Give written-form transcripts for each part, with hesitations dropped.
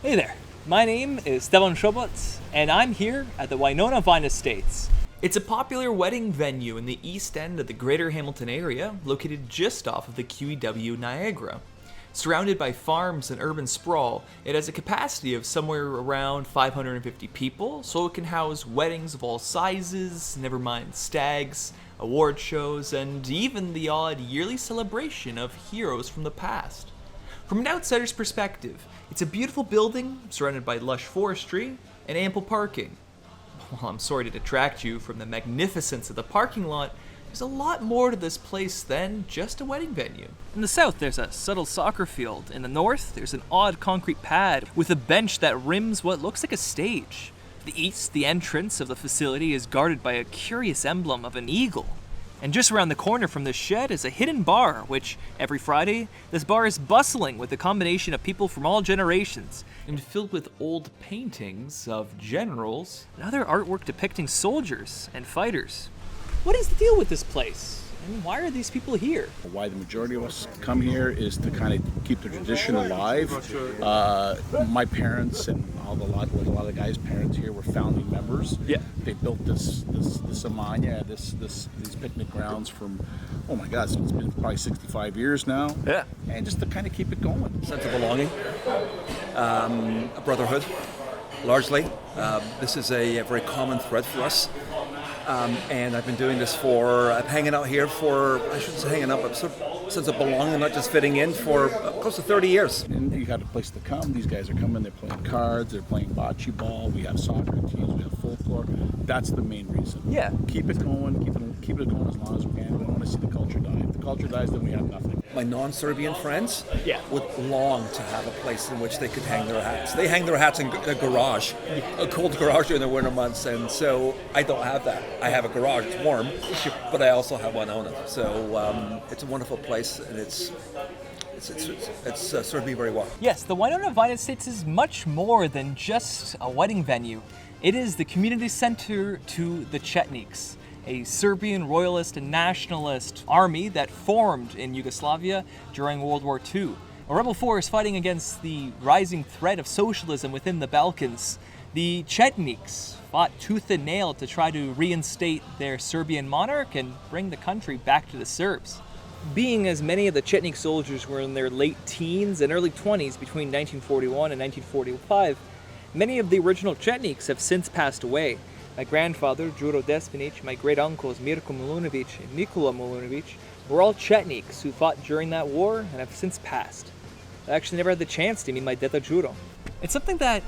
Hey there, my name is Stevan Shobot, and I'm here at the Winona Vine Estates. It's a popular wedding venue in the east end of the Greater Hamilton area, located just off of the QEW Niagara. Surrounded by farms and urban sprawl, it has a capacity of somewhere around 550 people, so it can house weddings of all sizes, never mind stags, award shows, and even the odd yearly celebration of heroes from the past. From an outsider's perspective, it's a beautiful building surrounded by lush forestry and ample parking. While I'm sorry to detract you from the magnificence of the parking lot, there's a lot more to this place than just a wedding venue. In the south, there's a subtle soccer field. In the north, there's an odd concrete pad with a bench that rims what looks like a stage. To the east, the entrance of the facility is guarded by a curious emblem of an eagle. And just around the corner from this shed is a hidden bar, which, every Friday, this bar is bustling with a combination of people from all generations, and filled with old paintings of generals and other artwork depicting soldiers and fighters. What is the deal with this place? And why are these people here? Why the majority of us come here is to kind of keep the tradition alive. My parents and a lot of the guys' parents here were founding members. Yeah. They built this Amania, these picnic grounds from, oh my God, so it's been probably 65 years now. Yeah. And just to kind of keep it going. Sense of belonging, a brotherhood, largely. This is a very common thread for us. And I've been doing this I'm hanging out here for, I shouldn't say hanging out, but sort of sense of belonging, not just fitting in, for close to 30 years. And you got a place to come. These guys are coming, they're playing cards, they're playing bocce ball, we have soccer teams, we have folklore. That's the main reason. Yeah. Keep it going, keep it going as long as we can. We don't want to see the culture die. If the culture dies, then we have nothing. My non-Serbian friends Yeah. would long to have a place in which they could hang their hats. They hang their hats in a garage, a cold garage during the winter months, and so I don't have that. I have a garage, it's warm, but I also have Winona. So it's a wonderful place, and it's served me very well. Yes, the Winona Vine Estates is much more than just a wedding venue. It is the community center to the Cetniks, a Serbian royalist and nationalist army that formed in Yugoslavia during World War II. A rebel force fighting against the rising threat of socialism within the Balkans. The Cetniks fought tooth and nail to try to reinstate their Serbian monarch and bring the country back to the Serbs. Being as many of the Cetnik soldiers were in their late teens and early 20s between 1941 and 1945, many of the original Cetniks have since passed away. My grandfather, Đuro Despinić, my great-uncles, Mirko Milunović and Nikola Milunović, were all Cetniks who fought during that war and have since passed. I actually never had the chance to meet my Deda Đuro. It's something that,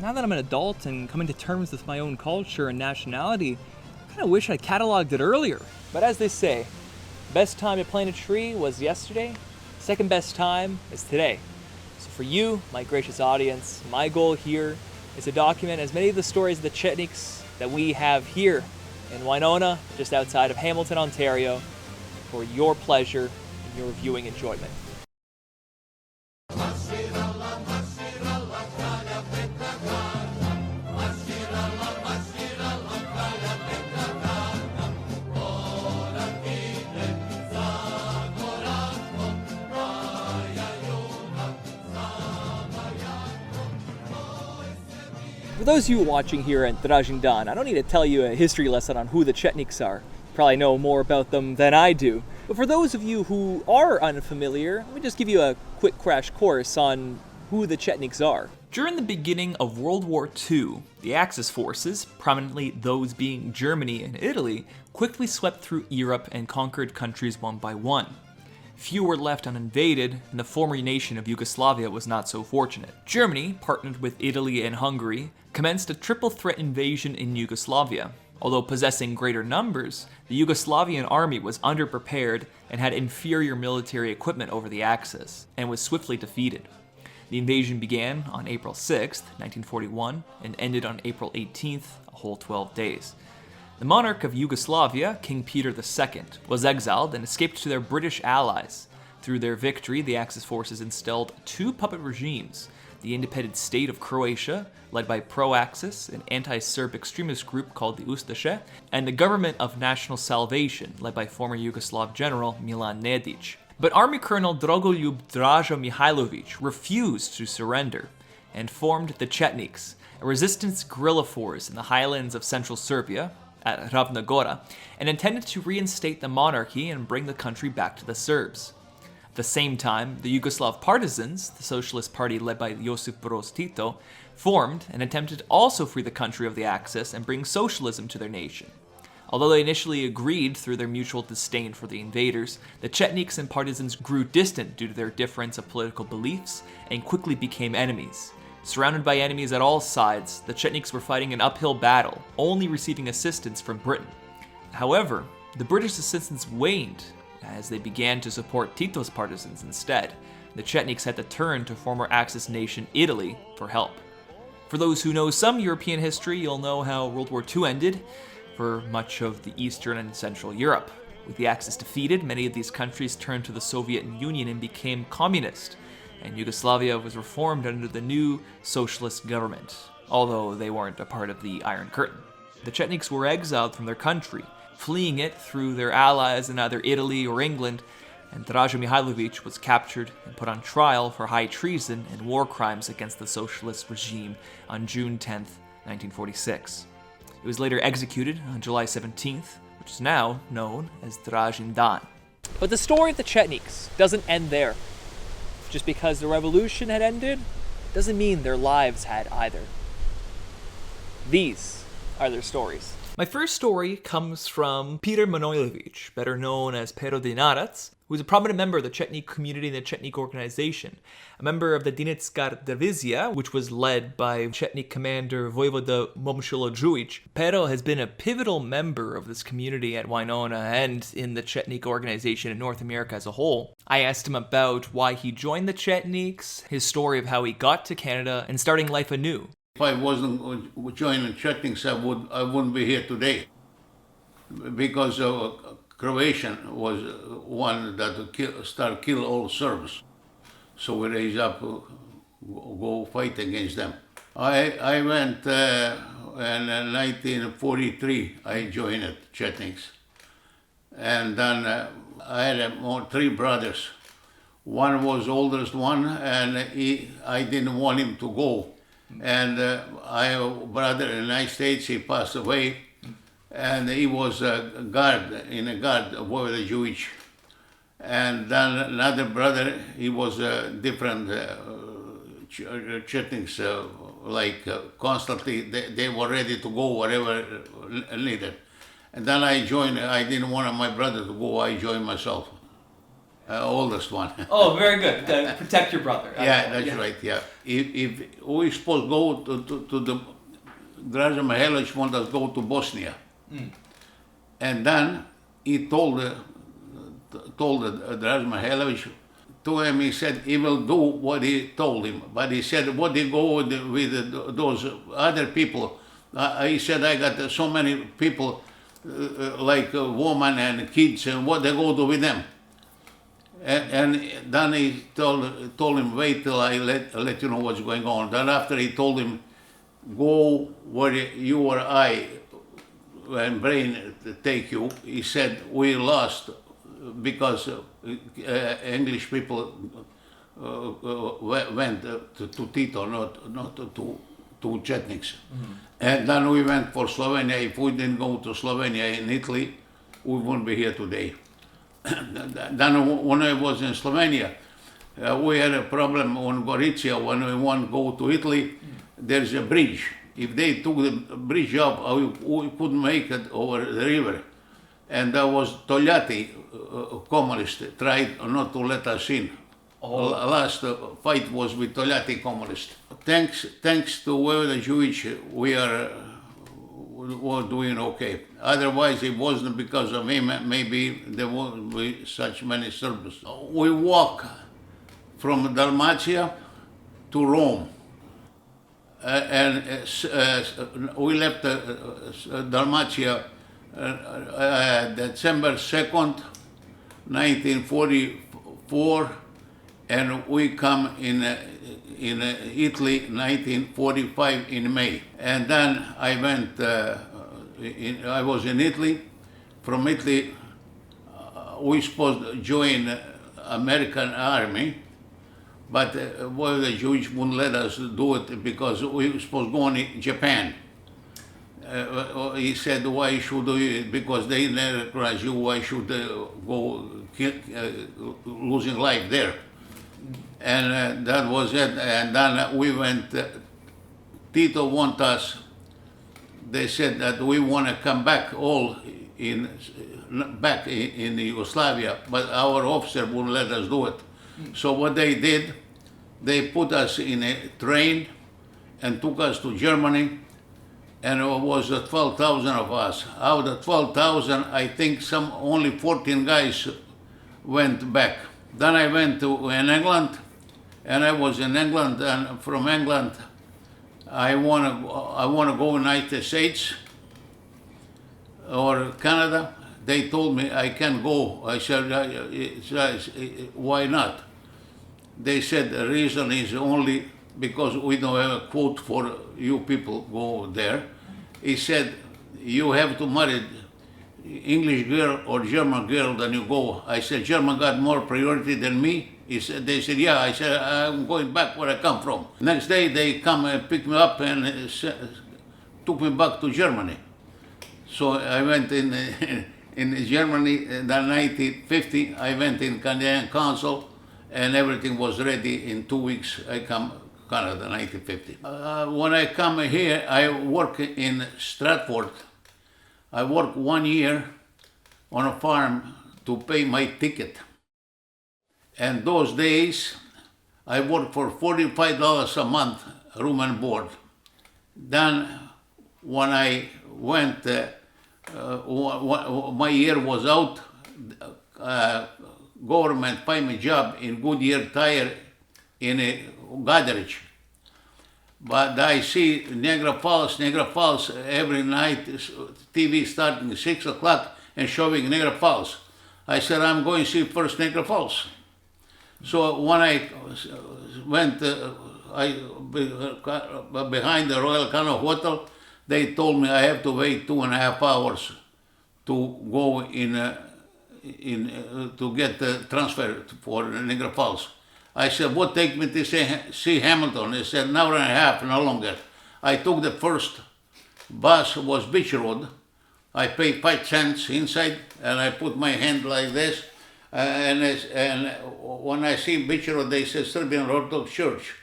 now that I'm an adult and coming to terms with my own culture and nationality, I kind of wish I cataloged it earlier. But as they say, best time to plant a tree was yesterday, second best time is today. So for you, my gracious audience, my goal here is to document as many of the stories of the Cetniks that we have here in Winona, just outside of Hamilton, Ontario, for your pleasure and your viewing enjoyment. For those of you watching here at Dražin Dan, I don't need to tell you a history lesson on who the Cetniks are. You probably know more about them than I do. But for those of you who are unfamiliar, let me just give you a quick crash course on who the Cetniks are. During the beginning of World War II, the Axis forces, prominently those being Germany and Italy, quickly swept through Europe and conquered countries one by one. Few were left uninvaded, and the former nation of Yugoslavia was not so fortunate. Germany, partnered with Italy and Hungary, commenced a triple threat invasion in Yugoslavia. Although possessing greater numbers, the Yugoslavian army was underprepared and had inferior military equipment over the Axis, and was swiftly defeated. The invasion began on April 6, 1941, and ended on April 18th, a whole 12 days. The monarch of Yugoslavia, King Peter II, was exiled and escaped to their British allies. Through their victory, the Axis forces installed two puppet regimes: the independent state of Croatia, led by pro-Axis, an anti-Serb extremist group called the Ustaše, and the government of national salvation, led by former Yugoslav general Milan Nedić. But Army Colonel Dragoljub Draža Mihailović refused to surrender. and formed the Cetniks, a resistance guerrilla force in the highlands of central Serbia, at Ravna Gora, and intended to reinstate the monarchy and bring the country back to the Serbs. At the same time, the Yugoslav partisans, the socialist party led by Josip Broz Tito, formed and attempted to also free the country of the Axis and bring socialism to their nation. Although they initially agreed through their mutual disdain for the invaders, the Cetniks and partisans grew distant due to their difference of political beliefs and quickly became enemies. Surrounded by enemies at all sides, the Cetniks were fighting an uphill battle, only receiving assistance from Britain. However, the British assistance waned as they began to support Tito's partisans instead. The Cetniks had to turn to former Axis nation Italy for help. For those who know some European history, you'll know how World War II ended for much of the Eastern and Central Europe. With the Axis defeated, many of these countries turned to the Soviet Union and became communist, and Yugoslavia was reformed under the new socialist government, although they weren't a part of the Iron Curtain. The Cetniks were exiled from their country, fleeing it through their allies in either Italy or England, and Draža Mihailović was captured and put on trial for high treason and war crimes against the socialist regime on June 10, 1946. It was later executed on July 17th, which is now known as Dražin Dan. But the story of the Cetniks doesn't end there. Just because the revolution had ended, doesn't mean their lives had either. These are their stories. My first story comes from Peter Manojlović, better known as Pero Dinarac, who was a prominent member of the Cetnik community and the Cetnik organization, a member of the Dinitskar Divizia, which was led by Cetnik commander Vojvoda Momčilo Đujić. Pero has been a pivotal member of this community at Winona and in the Cetnik organization in North America as a whole. I asked him about why he joined the Cetniks, his story of how he got to Canada, and starting life anew. If I wasn't joining Cetniks, I wouldn't be here today, because Croatian was one that kill all Serbs. So we raised up, go fight against them. I went in 1943. I joined Cetniks, and then I had three brothers. One was oldest one, and I didn't want him to go. And I have a brother in the United States. He passed away, and he was a guard of Vojvoda Đujić. And then another brother, he was a different Cetniks, constantly they were ready to go wherever needed. And then I joined. I didn't want my brother to go. I joined myself. Oldest one. Oh, very good. To protect your brother. Yeah, that's right, yeah. If we supposed to go to the Draža Mihailović wanted us to go to Bosnia. And then he told Draža Mihailović, to him he said he will do what he told him. But he said, what he go with those other people? He said, I got so many people, like women and kids, and what they go do with them? And then he told him, wait till I let you know what's going on. Then after he told him, go where you or I, when brain take you, he said, we lost because English people went to Tito, not to Cetniks. And then we went for Slovenia. If we didn't go to Slovenia in Italy, we wouldn't be here today. Then when I was in Slovenia, we had a problem on Gorizia. When we want to go to Italy, there's a bridge. If they took the bridge up, we couldn't make it over the river. And there was Togliatti, communist, tried not to let us in. Last fight was with Togliatti, communist. Thanks to Vojvoda Đujić, we are doing okay. Otherwise, it wasn't because of him, maybe there won't be such many Serbs. We walk from Dalmatia to Rome. And we left Dalmatia December 2nd, 1944, and we come in Italy 1945 in May. And then I went, I was in Italy. From Italy, we supposed to join American Army, But Vojvoda Đujić wouldn't let us do it because we were supposed to go in Japan. He said, why should we, because they never recognize you, why should go losing life there? And that was it. And then we went, Tito want us, they said that we want to come back all back in Yugoslavia, but our officer wouldn't let us do it. So what they did, they put us in a train and took us to Germany, and it was 12,000 of us. Out of 12,000, I think only 14 guys went back. Then I went to England, and I was in England, and from England, I want to go United States or Canada. They told me I can't go. I said, why not? They said the reason is only because we don't have a quote for you people go there. He said, you have to marry English girl or German girl, then you go. I said, German got more priority than me? They said, yeah. I said, I'm going back where I come from. Next day, they come and pick me up and took me back to Germany. So I went in Germany in 1950. I went in Canadian Council, and everything was ready. In 2 weeks, I come Canada, 1950. When I come here, I work in Stratford. I work 1 year on a farm to pay my ticket. And those days, I worked for $45 a month, room and board. Then, when I went, my year was out, government find me a job in Goodyear Tire in a Goderich. But I see Niagara Falls every night, TV starting at 6 o'clock and showing Niagara Falls. I said, I'm going to see first Niagara Falls. So when I went behind the Royal Canal Hotel, they told me I have to wait 2.5 hours to go to get the transfer for Niagara Falls. I said, what take me to see Hamilton? They said, an hour and a half, no longer. I took the first bus, was Beach Road. I paid 5 cents inside, and I put my hand like this. And when I see Beach Road, they said Serbian Orthodox Church.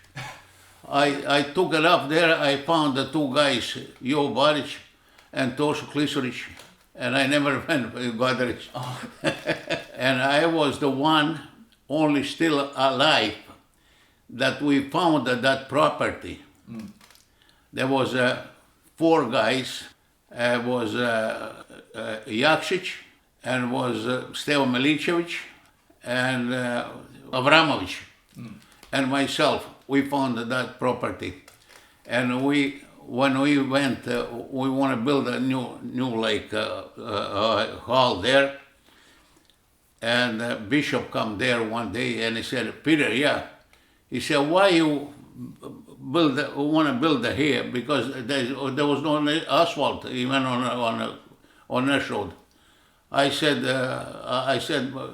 I took it up there. I found the 2 guys, Jo Baric and Tošo Klisurić, and I never went to Goderich. Oh. And I was the one only still alive that we found that property. Mm. There was 4 guys. Was Jakšić, and was Stevo Milicević, and Avramović, and myself. We found that property, and when we went, we want to build a new like hall there. And Bishop come there one day, and he said, Peter, yeah. He said, why you want to build here? Because there was no asphalt even on this road. I said,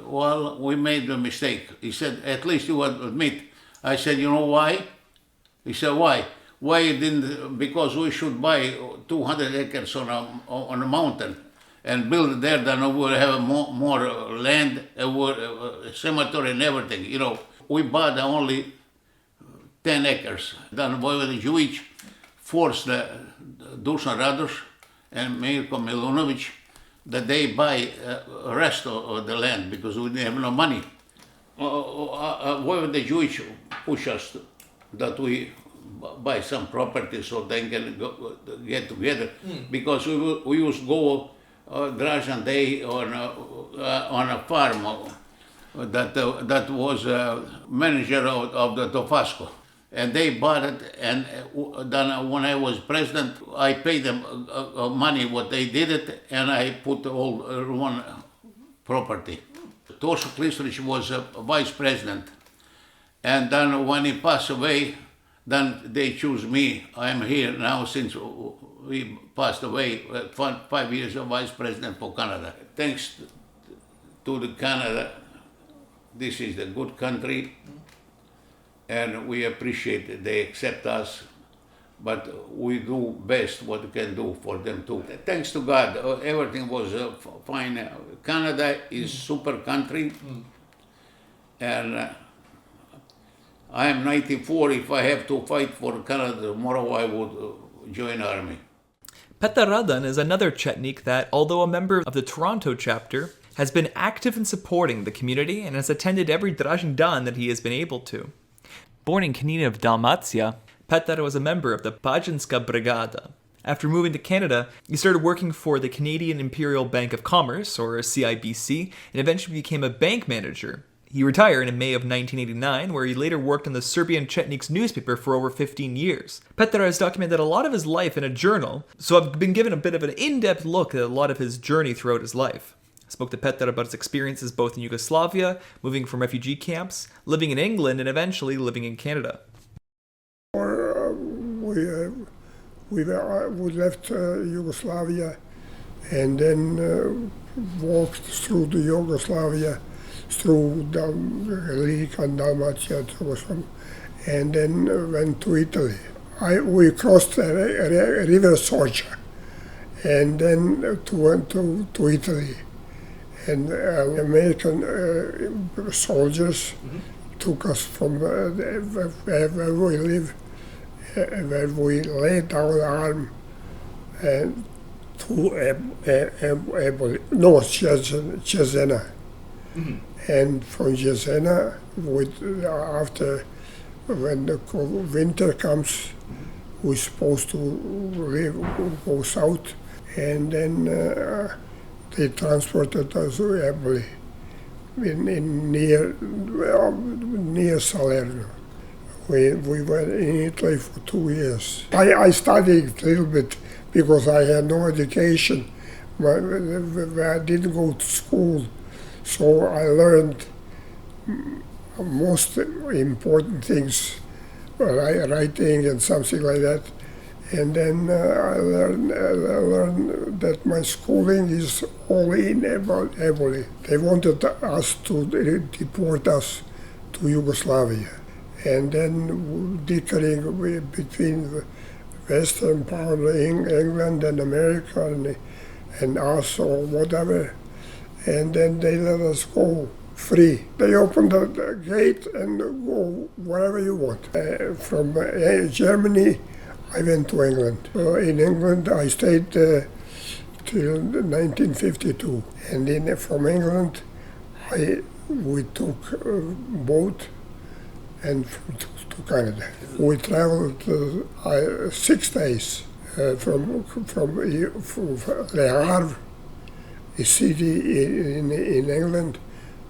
well, we made a mistake. He said, at least you would admit. I said, you know why? He said, why? Why you didn't? Because we should buy 200 acres on a mountain and build there. Then we will have more land, cemetery and everything. You know, we bought only 10 acres. Then Vojvoda Đujić forced Dušan Radoš and Mirko Milunović that they buy the rest of the land because we didn't have no money. Vojvoda Đujić pushed us that we buy some property so they can get together. Because we used to go Dražan Day on a farm that was manager of the Tofasco. And they bought it, and then when I was president, I paid them money what they did it, and I put all one property. Tošo Klisurić was vice president, and then when he passed away, then they choose me. I'm here now since he passed away, 5 years of vice president for Canada. Thanks to the Canada, this is a good country. and we appreciate it. They accept us, but we do best what we can do for them too. Thanks to God, everything was fine. Canada is super country, and I am 94. If I have to fight for Canada tomorrow, I would join army. Petar Radan is another Cetnik that, although a member of the Toronto chapter, has been active in supporting the community and has attended every Dražin Dan that he has been able to. Born in Knina, Dalmatia, Petar was a member of the Pajanska Brigada. After moving to Canada, he started working for the Canadian Imperial Bank of Commerce, or CIBC, and eventually became a bank manager. He retired in May of 1989, where he later worked on the Serbian Cetniks newspaper for over 15 years. Petar has documented a lot of his life in a journal, so I've been given a bit of an in-depth look at a lot of his journey throughout his life. I spoke to Petar about his experiences both in Yugoslavia, moving from refugee camps, living in England, and eventually living in Canada. We left Yugoslavia and then walked through the Yugoslavia, through Lika and Dalmatia, and then went to Italy. We crossed River Socha and then went to Italy. And American soldiers took us from where we live, where we laid down arm to Cesena. And from Cesena, after when the winter comes, we're supposed to go south, and then they transported us to Eboli, near Salerno. We were in Italy for 2 years. I studied a little bit because I had no education. I didn't go to school, so I learned most important things, writing and something like that. And then I learned that my schooling is all in Eboli. They wanted us to deport us to Yugoslavia. And then dickering between Western part of England and America and us or whatever. And then they let us go free. They opened the gate and go wherever you want. From Germany, I went to England. In England, I stayed till 1952. And then from England, we took a boat and to Canada. We traveled 6 days from Le Havre, a city in England,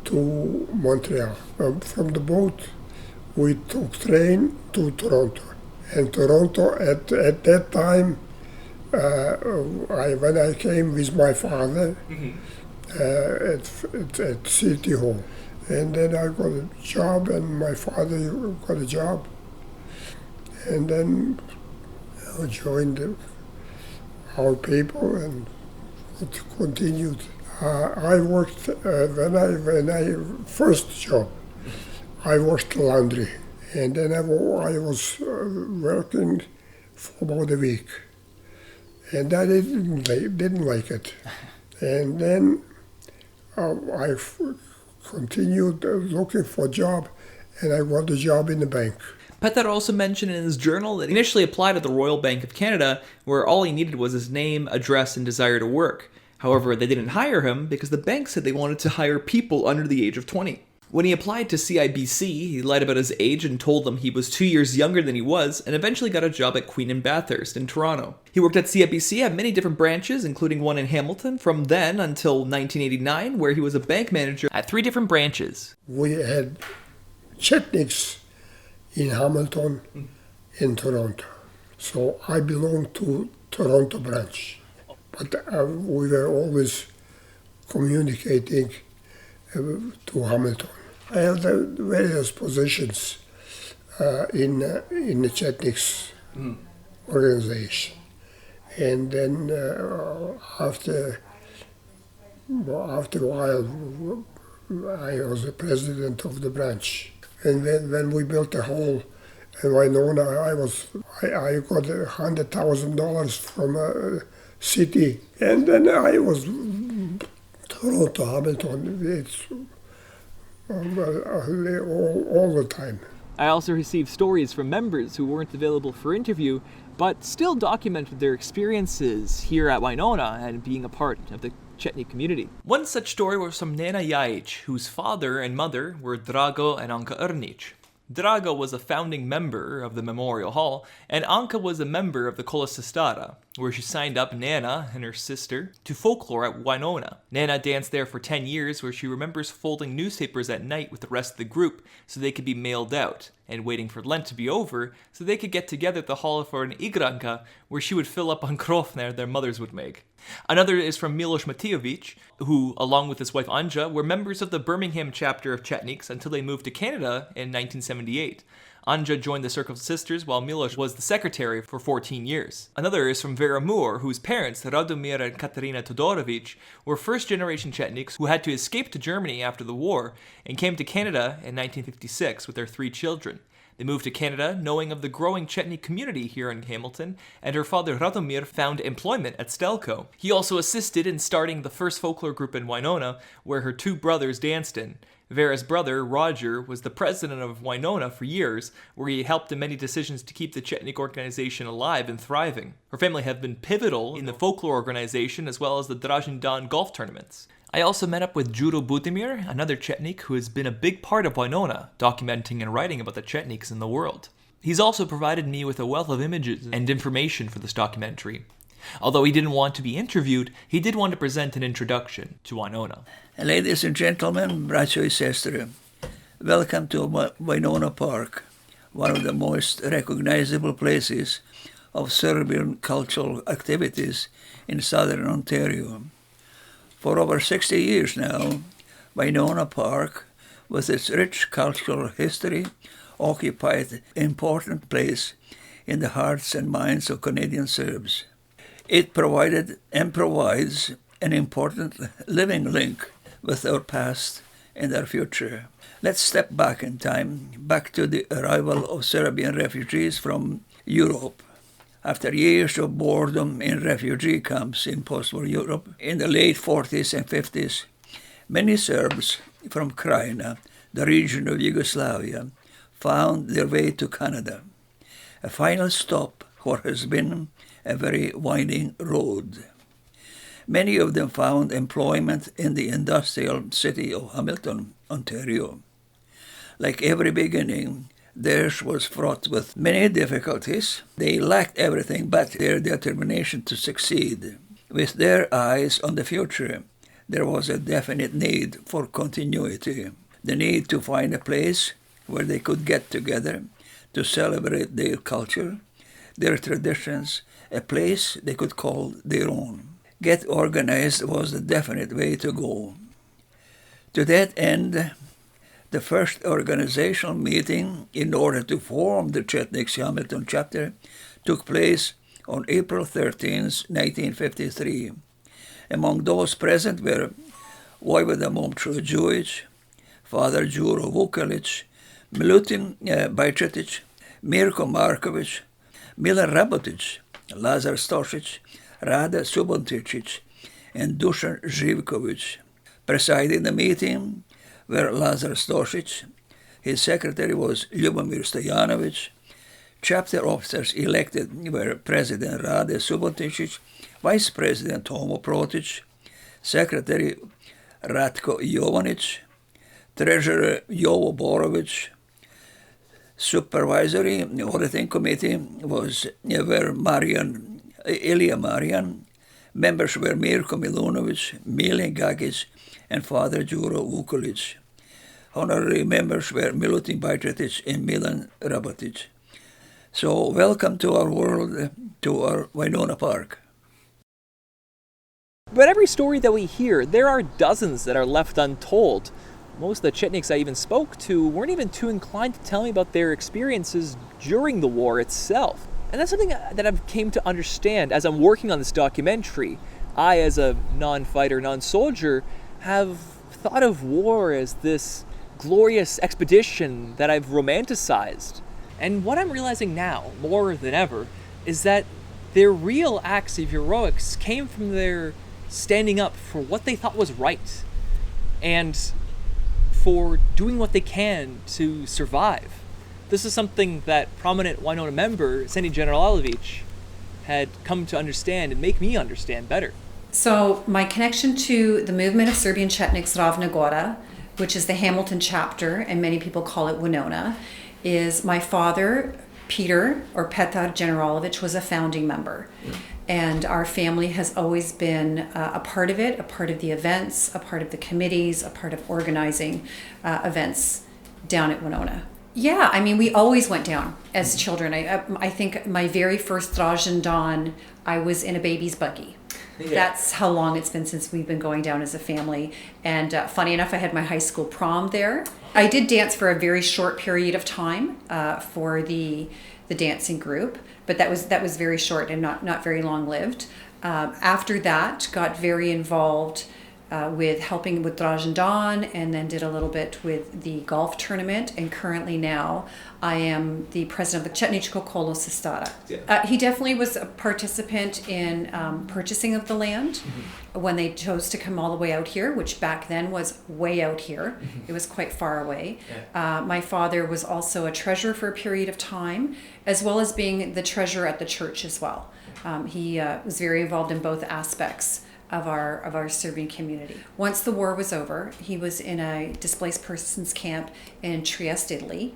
to Montreal. From the boat, we took train to Toronto. And Toronto, at that time, when I came with my father at City Hall, and then I got a job, and my father got a job, and then I joined our people and continued. I worked when I first job. I worked laundry. And then I was working for about a week, and I didn't like it. And then I continued looking for a job, and I got a job in the bank. Petar also mentioned in his journal that he initially applied at the Royal Bank of Canada, where all he needed was his name, address, and desire to work. However, they didn't hire him because the bank said they wanted to hire people under the age of 20. When he applied to CIBC, he lied about his age and told them he was 2 years younger than he was, and eventually got a job at Queen and Bathurst in Toronto. He worked at CIBC at many different branches, including one in Hamilton, from then until 1989, where he was a bank manager at 3 different branches. We had Cetniks in Hamilton, in Toronto. So I belonged to Toronto branch, but we were always communicating to Hamilton. I held various positions in the Cetniks organization, and then after a while, I was the president of the branch. And when we built the hall in Winona, I got $100,000 from a city, and then I was thrown to Hamilton. It's all the time. I also received stories from members who weren't available for interview, but still documented their experiences here at Winona and being a part of the Cetnik community. One such story was from Nena Đujić, whose father and mother were Drago and Anka Ernić. Drago was a founding member of the Memorial Hall, and Anka was a member of the Kolosistara, where she signed up Nana and her sister to folklore at Winona. Nana danced there for 10 years, where she remembers folding newspapers at night with the rest of the group so they could be mailed out, and waiting for Lent to be over so they could get together at the hall for an igranka, where she would fill up on krofner their mothers would make. Another is from Miloš Matijević, who, along with his wife Anja, were members of the Birmingham chapter of Cetniks until they moved to Canada in 1978. Anja joined the Circle of Sisters while Miloš was the secretary for 14 years. Another is from Vera Moore, whose parents, Radomir and Katarina Todorović, were first-generation Cetniks who had to escape to Germany after the war and came to Canada in 1956 with their 3 children. They moved to Canada knowing of the growing Cetnik community here in Hamilton, and her father Radomir found employment at Stelco. He also assisted in starting the first folklore group in Winona, where her 2 brothers danced in. Vera's brother, Roger, was the president of Winona for years, where he helped in many decisions to keep the Cetnik organization alive and thriving. Her family have been pivotal in the folklore organization as well as the Dražin Dan golf tournaments. I also met up with Đuro Budimir, another Cetnik who has been a big part of Winona, documenting and writing about the Cetniks in the world. He's also provided me with a wealth of images and information for this documentary. Although he didn't want to be interviewed, he did want to present an introduction to Winona. Ladies and gentlemen, braćo I sestre, welcome to Winona Park, one of the most recognizable places of Serbian cultural activities in southern Ontario. For over 60 years now, Winona Park, with its rich cultural history, occupied an important place in the hearts and minds of Canadian Serbs. It provided and provides an important living link with our past and our future. Let's step back in time, back to the arrival of Serbian refugees from Europe. After years of boredom in refugee camps in post-war Europe, in the late 40s and 50s, many Serbs from Krajina, the region of Yugoslavia, found their way to Canada. A final stop for has been a very winding road. Many of them found employment in the industrial city of Hamilton, Ontario. Like every beginning, theirs was fraught with many difficulties. They lacked everything but their determination to succeed. With their eyes on the future, there was a definite need for continuity, the need to find a place where they could get together to celebrate their culture, their traditions, a place they could call their own. Get organized was the definite way to go. To that end, the first organizational meeting in order to form the Cetniks Hamilton chapter took place on April 13, 1953. Among those present were Vojvoda Momčilo Đujić, Father Đuro Vukelić, Milutin Bajčetić, Mirko Marković, Milan Rabotić, Lazar Stošić, Rada Subotičić, and Dušan Živković. Presiding the meeting were Lazar Stošić, his secretary was Ljubomir Stojanović, chapter officers elected were President Rade Subotičić, Vice President Tomo Protić, Secretary Ratko Jovanić, Treasurer Jovo Borović. Supervisory Auditing Committee were Ilija Marian. Members were Mirko Milunović, Milan Gagić, and Father Đuro Vukelić. Honorary members were Milutin Bajčetić and Milan Rabotić. So welcome to our world, to our Winona Park. But every story that we hear, there are dozens that are left untold. Most of the Cetniks I even spoke to weren't even too inclined to tell me about their experiences during the war itself. And that's something that I've came to understand as I'm working on this documentary. I, as a non-fighter, non-soldier, have thought of war as this glorious expedition that I've romanticized. And what I'm realizing now, more than ever, is that their real acts of heroics came from their standing up for what they thought was right and for doing what they can to survive. This is something that prominent Winona member, Sandy Generalovic, had come to understand and make me understand better. So my connection to the movement of Serbian Cetniks Ravna Gora, which is the Hamilton chapter, and many people call it Winona, is my father, Peter, or Petar Generalovic, was a founding member. And our family has always been a part of it, a part of the events, a part of the committees, a part of organizing events down at Winona. Yeah, I mean, we always went down as children. I think my very first Dražen Dan, I was in a baby's buggy. Yeah. That's how long it's been since we've been going down as a family. And funny enough, I had my high school prom there. I did dance for a very short period of time for the dancing group, but that was very short and not very long lived. After that, got very involved with helping with Dražen Dan, and then did a little bit with the golf tournament. And currently now I am the president of the Cetničko kolo Sestara. Yeah. He definitely was a participant in purchasing of the land when they chose to come all the way out here, which back then was way out here. It was quite far away. Yeah. My father was also a treasurer for a period of time, as well as being the treasurer at the church as well. He was very involved in both aspects of our Serbian community. Once the war was over, he was in a displaced persons camp in Trieste, Italy,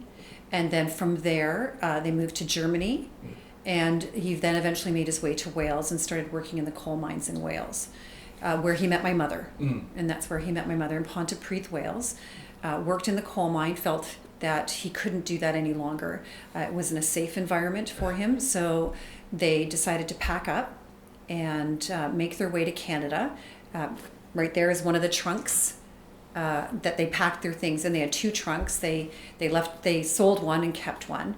and then from there they moved to Germany, and he then eventually made his way to Wales and started working in the coal mines in Wales, where he met my mother, and that's where he met my mother in Pontypridd, Wales. Worked in the coal mine, felt that he couldn't do that any longer. It wasn't a safe environment for him, so they decided to pack up and make their way to Canada. Right there is one of the trunks that they packed their things in. They had two trunks. They sold one and kept one.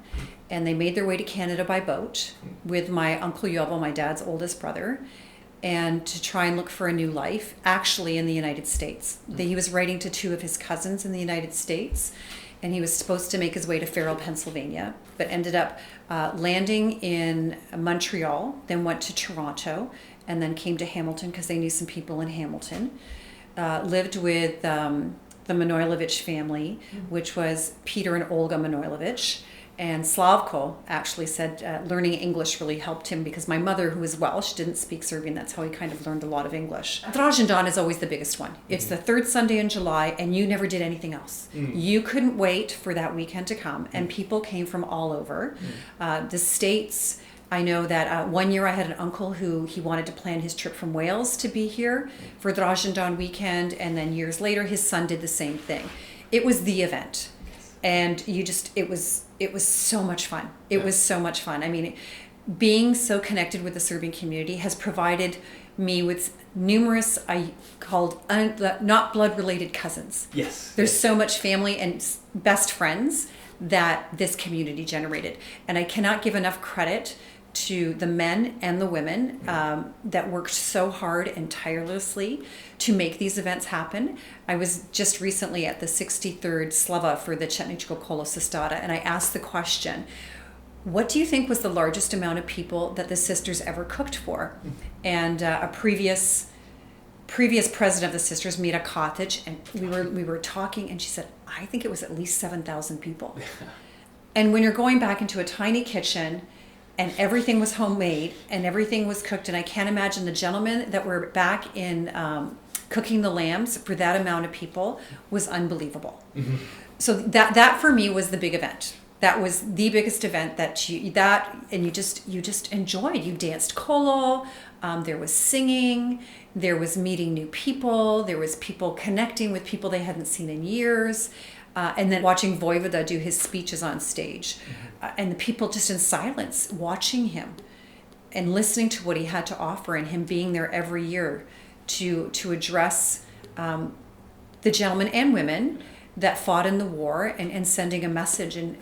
And they made their way to Canada by boat with my Uncle Jovo, my dad's oldest brother, and to try and look for a new life, actually in the United States. He was writing to two of his cousins in the United States, and he was supposed to make his way to Farrell, Pennsylvania, but ended up landing in Montreal, then went to Toronto, and then came to Hamilton because they knew some people in Hamilton. Lived with the Manojlovic family, which was Peter and Olga Manojlovic. And Slavko actually said learning English really helped him because my mother, who is Welsh, didn't speak Serbian. That's how he kind of learned a lot of English. Dražen Dan is always the biggest one. It's the third Sunday in July, and you never did anything else. You couldn't wait for that weekend to come, and people came from all over. The States, I know that one year I had an uncle who he wanted to plan his trip from Wales to be here for Dražen Dan weekend, and then years later his son did the same thing. It was the event. And it was so much fun. It was so much fun. I mean, being so connected with the Serbian community has provided me with numerous, I called not blood-related cousins. Yes. There's so much family and best friends that this community generated. And I cannot give enough credit to the men and the women that worked so hard and tirelessly to make these events happen. I was just recently at the 63rd Slava for the Cetničko kolo Sestara, and I asked the question, what do you think was the largest amount of people that the sisters ever cooked for? And a previous president of the sisters, Mira Kotić, and we were talking, and she said, I think it was at least 7,000 people. And when you're going back into a tiny kitchen, and everything was homemade, and everything was cooked, and I can't imagine the gentlemen that were back in cooking the lambs for that amount of people was unbelievable. So that for me was the big event. That was the biggest event and you just enjoyed. You danced kolo. There was singing. There was meeting new people. There was people connecting with people they hadn't seen in years. And then watching Vojvoda do his speeches on stage, and the people just in silence watching him and listening to what he had to offer, and him being there every year to address the gentlemen and women that fought in the war and sending a message. And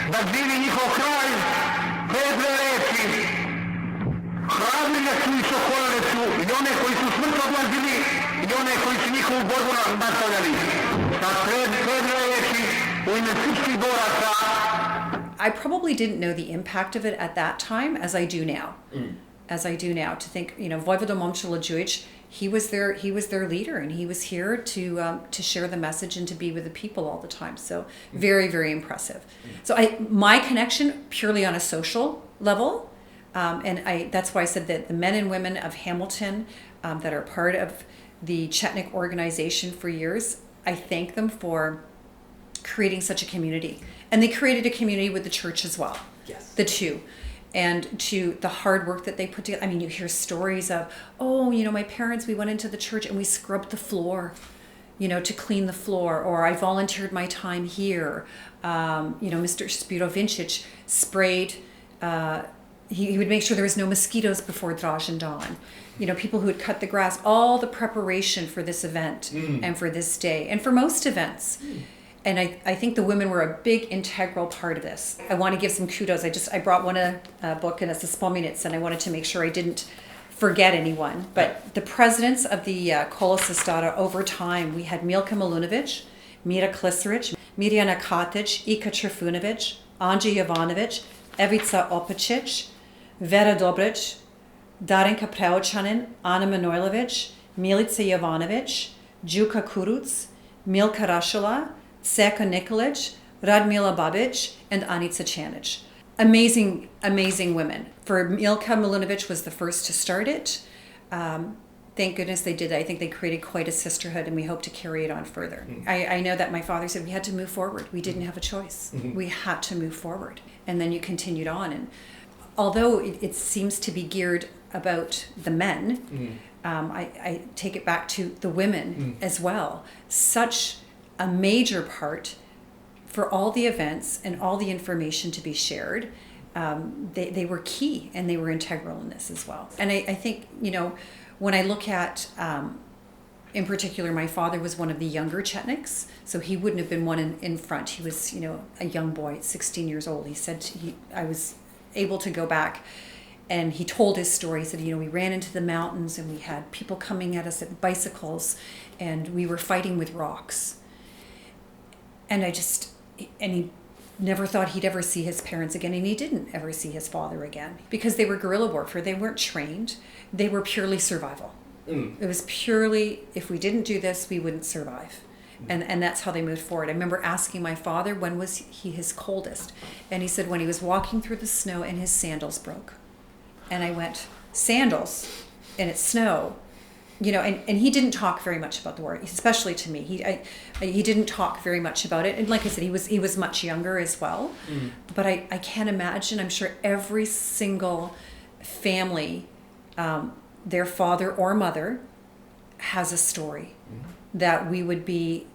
da živi njihov kraj, dve reči hrabrine su i sokolile su i one koji su smrtno odlazili i one koji su njihovu borbu nastavljali. Sa dve reči u ime srpskih boraca. I probably didn't know the impact of it at that time as I do now. To think, Vojvoda Momčilo Đujić, he was their leader, and he was here to share the message and to be with the people all the time. So very, very impressive. So my connection purely on a social level, and that's why I said that the men and women of Hamilton that are part of the Cetnik organization for years, I thank them for creating such a community. And they created a community with the church as well. Yes. The two. And to the hard work that they put together. I mean, you hear stories of, my parents, we went into the church and we scrubbed the floor, to clean the floor. Or I volunteered my time here. Mr. Spirovincic sprayed, he would make sure there was no mosquitoes before Dražen dawn. People who would cut the grass, all the preparation for this event and for this day and for most events. And I think the women were a big integral part of this. I want to give some kudos. I brought one book, and it's the Spominits, and I wanted to make sure I didn't forget anyone. But the presidents of the Kolosistada over time, we had Milka Milunovic, Mira Klisaric, Mirjana Katic, Ika Trifunovic, Anđe Jovanovic, Evica Opacic, Vera Dobric, Darinka Preočanin, Ana Manojlovic, Milica Jovanovic, Đuka Kuruc, Milka Rašula, Seka Nikolic, Radmila Babic, and Anica Čanić. Amazing, amazing women. For Milka Milunovic was the first to start it. Thank goodness they did. I think they created quite a sisterhood, and we hope to carry it on further. I know that my father said we had to move forward. We didn't have a choice. We had to move forward. And then you continued on. And although it seems to be geared about the men, I take it back to the women as well. Such a major part for all the events and all the information to be shared. They were key, and they were integral in this as well. And I think, when I look at, in particular, my father was one of the younger Cetniks, so he wouldn't have been one in front. He was, a young boy, 16 years old. He said I was able to go back, and he told his story. He said, we ran into the mountains, and we had people coming at us at bicycles, and we were fighting with rocks. And he never thought he'd ever see his parents again, and he didn't ever see his father again because they were guerrilla warfare. They weren't trained. They were purely survival. It was purely, if we didn't do this, we wouldn't survive. And that's how they moved forward. I remember asking my father when was he his coldest, and he said when he was walking through the snow and his sandals broke. And I went, sandals and it's snow? And he didn't talk very much about the war, especially to me. He didn't talk very much about it. And like I said, he was much younger as well. But I can't imagine, I'm sure every single family, their father or mother has a story that we would be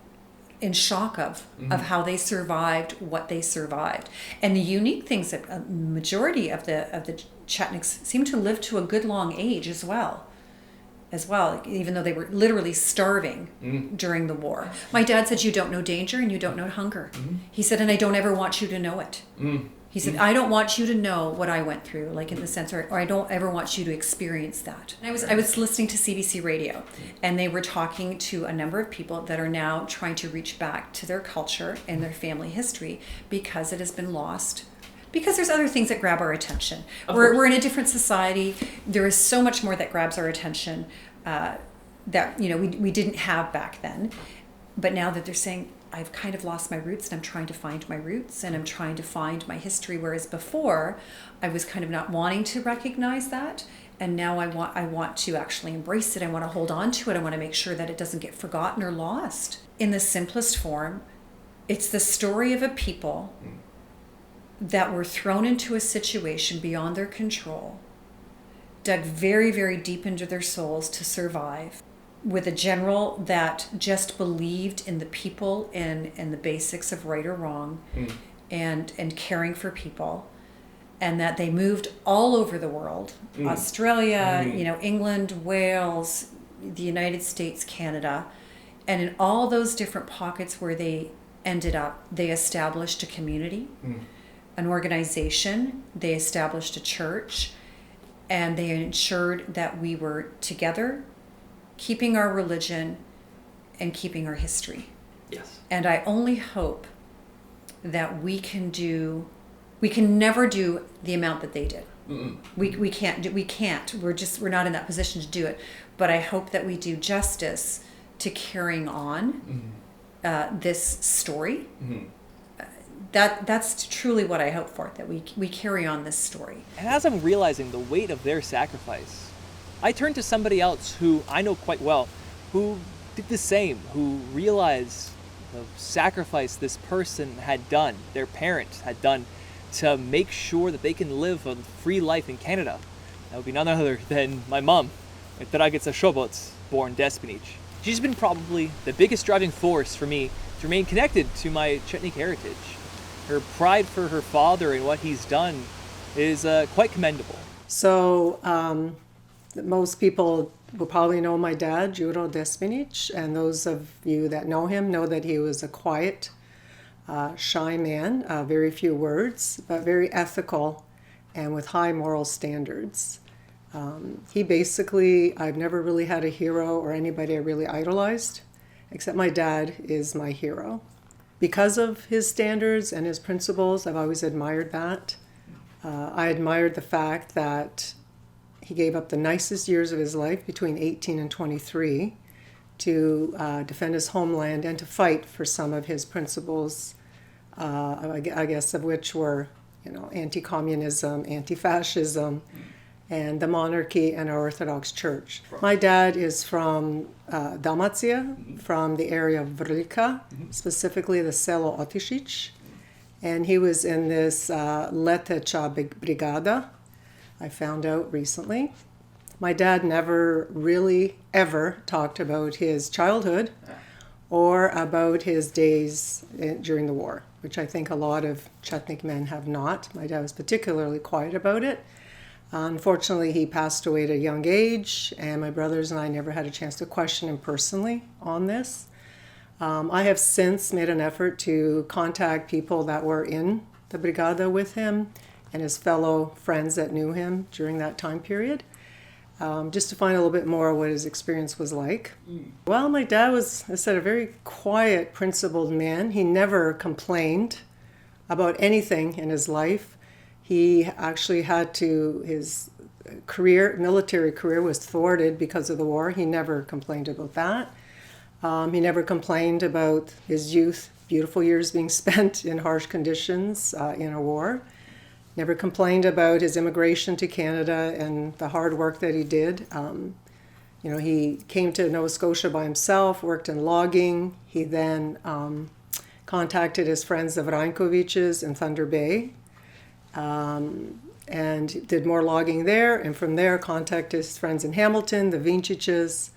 in shock of how they survived what they survived. And the unique things that a majority of the Cetniks seem to live to a good long age as well, even though they were literally starving during the war. My dad said, you don't know danger and you don't know hunger. He said, and I don't ever want you to know it. He said, I don't want you to know what I went through, like in the sense, or I don't ever want you to experience that. And I was listening to CBC radio, and they were talking to a number of people that are now trying to reach back to their culture and their family history because it has been lost. Because there's other things that grab our attention. We're in a different society. There is so much more that grabs our attention that we didn't have back then. But now that they're saying, I've kind of lost my roots, and I'm trying to find my roots, and I'm trying to find my history. Whereas before, I was kind of not wanting to recognize that, and now I want to actually embrace it. I want to hold on to it. I want to make sure that it doesn't get forgotten or lost. In the simplest form, it's the story of a people that were thrown into a situation beyond their control, dug very, very deep into their souls to survive, with a general that just believed in the people and the basics of right or wrong, and caring for people, and that they moved all over the world, Australia, England, Wales, the United States, Canada, and in all those different pockets where they ended up, they established a community an organization, they established a church, and they ensured that we were together, keeping our religion and keeping our history. Yes. And I only hope that we can never do the amount that they did. We can't. We're not in that position to do it. But I hope that we do justice to carrying on this story. That's truly what I hope for, that we carry on this story. And as I'm realizing the weight of their sacrifice, I turn to somebody else who I know quite well, who did the same, who realized the sacrifice this person had done, their parents had done, to make sure that they can live a free life in Canada. That would be none other than my mom, Dragica Šoboc, born Despinić. She's been probably the biggest driving force for me to remain connected to my Cetnik heritage. Her pride for her father and what he's done is quite commendable. So most people will probably know my dad, Đuro Despinić, and those of you that know him know that he was a quiet, shy man, very few words, but very ethical and with high moral standards. He basically, I've never really had a hero or anybody I really idolized, except my dad is my hero. Because of his standards and his principles, I've always admired that. I admired the fact that he gave up the nicest years of his life, between 18 and 23, to defend his homeland and to fight for some of his principles, I guess of which were, anti-communism, anti-fascism, and the monarchy and our Orthodox Church. My dad is from Dalmatia, from the area of Vrljica, specifically the Selo Otišić, and he was in this Leteća brigada, I found out recently. My dad never really ever talked about his childhood or about his days during the war, which I think a lot of Cetnik men have not. My dad was particularly quiet about it. Unfortunately, he passed away at a young age, and my brothers and I never had a chance to question him personally on this. I have since made an effort to contact people that were in the brigada with him and his fellow friends that knew him during that time period, just to find a little bit more what his experience was like. Well, my dad was, as I said, a very quiet, principled man. He never complained about anything in his life. He actually had to, his military career was thwarted because of the war. He never complained about that. He never complained about his youth, beautiful years being spent in harsh conditions in a war. Never complained about his immigration to Canada and the hard work that he did. He came to Nova Scotia by himself, worked in logging. He then contacted his friends, the Vrankovićes in Thunder Bay, and did more logging there, and from there contacted his friends in Hamilton, the Vincićes,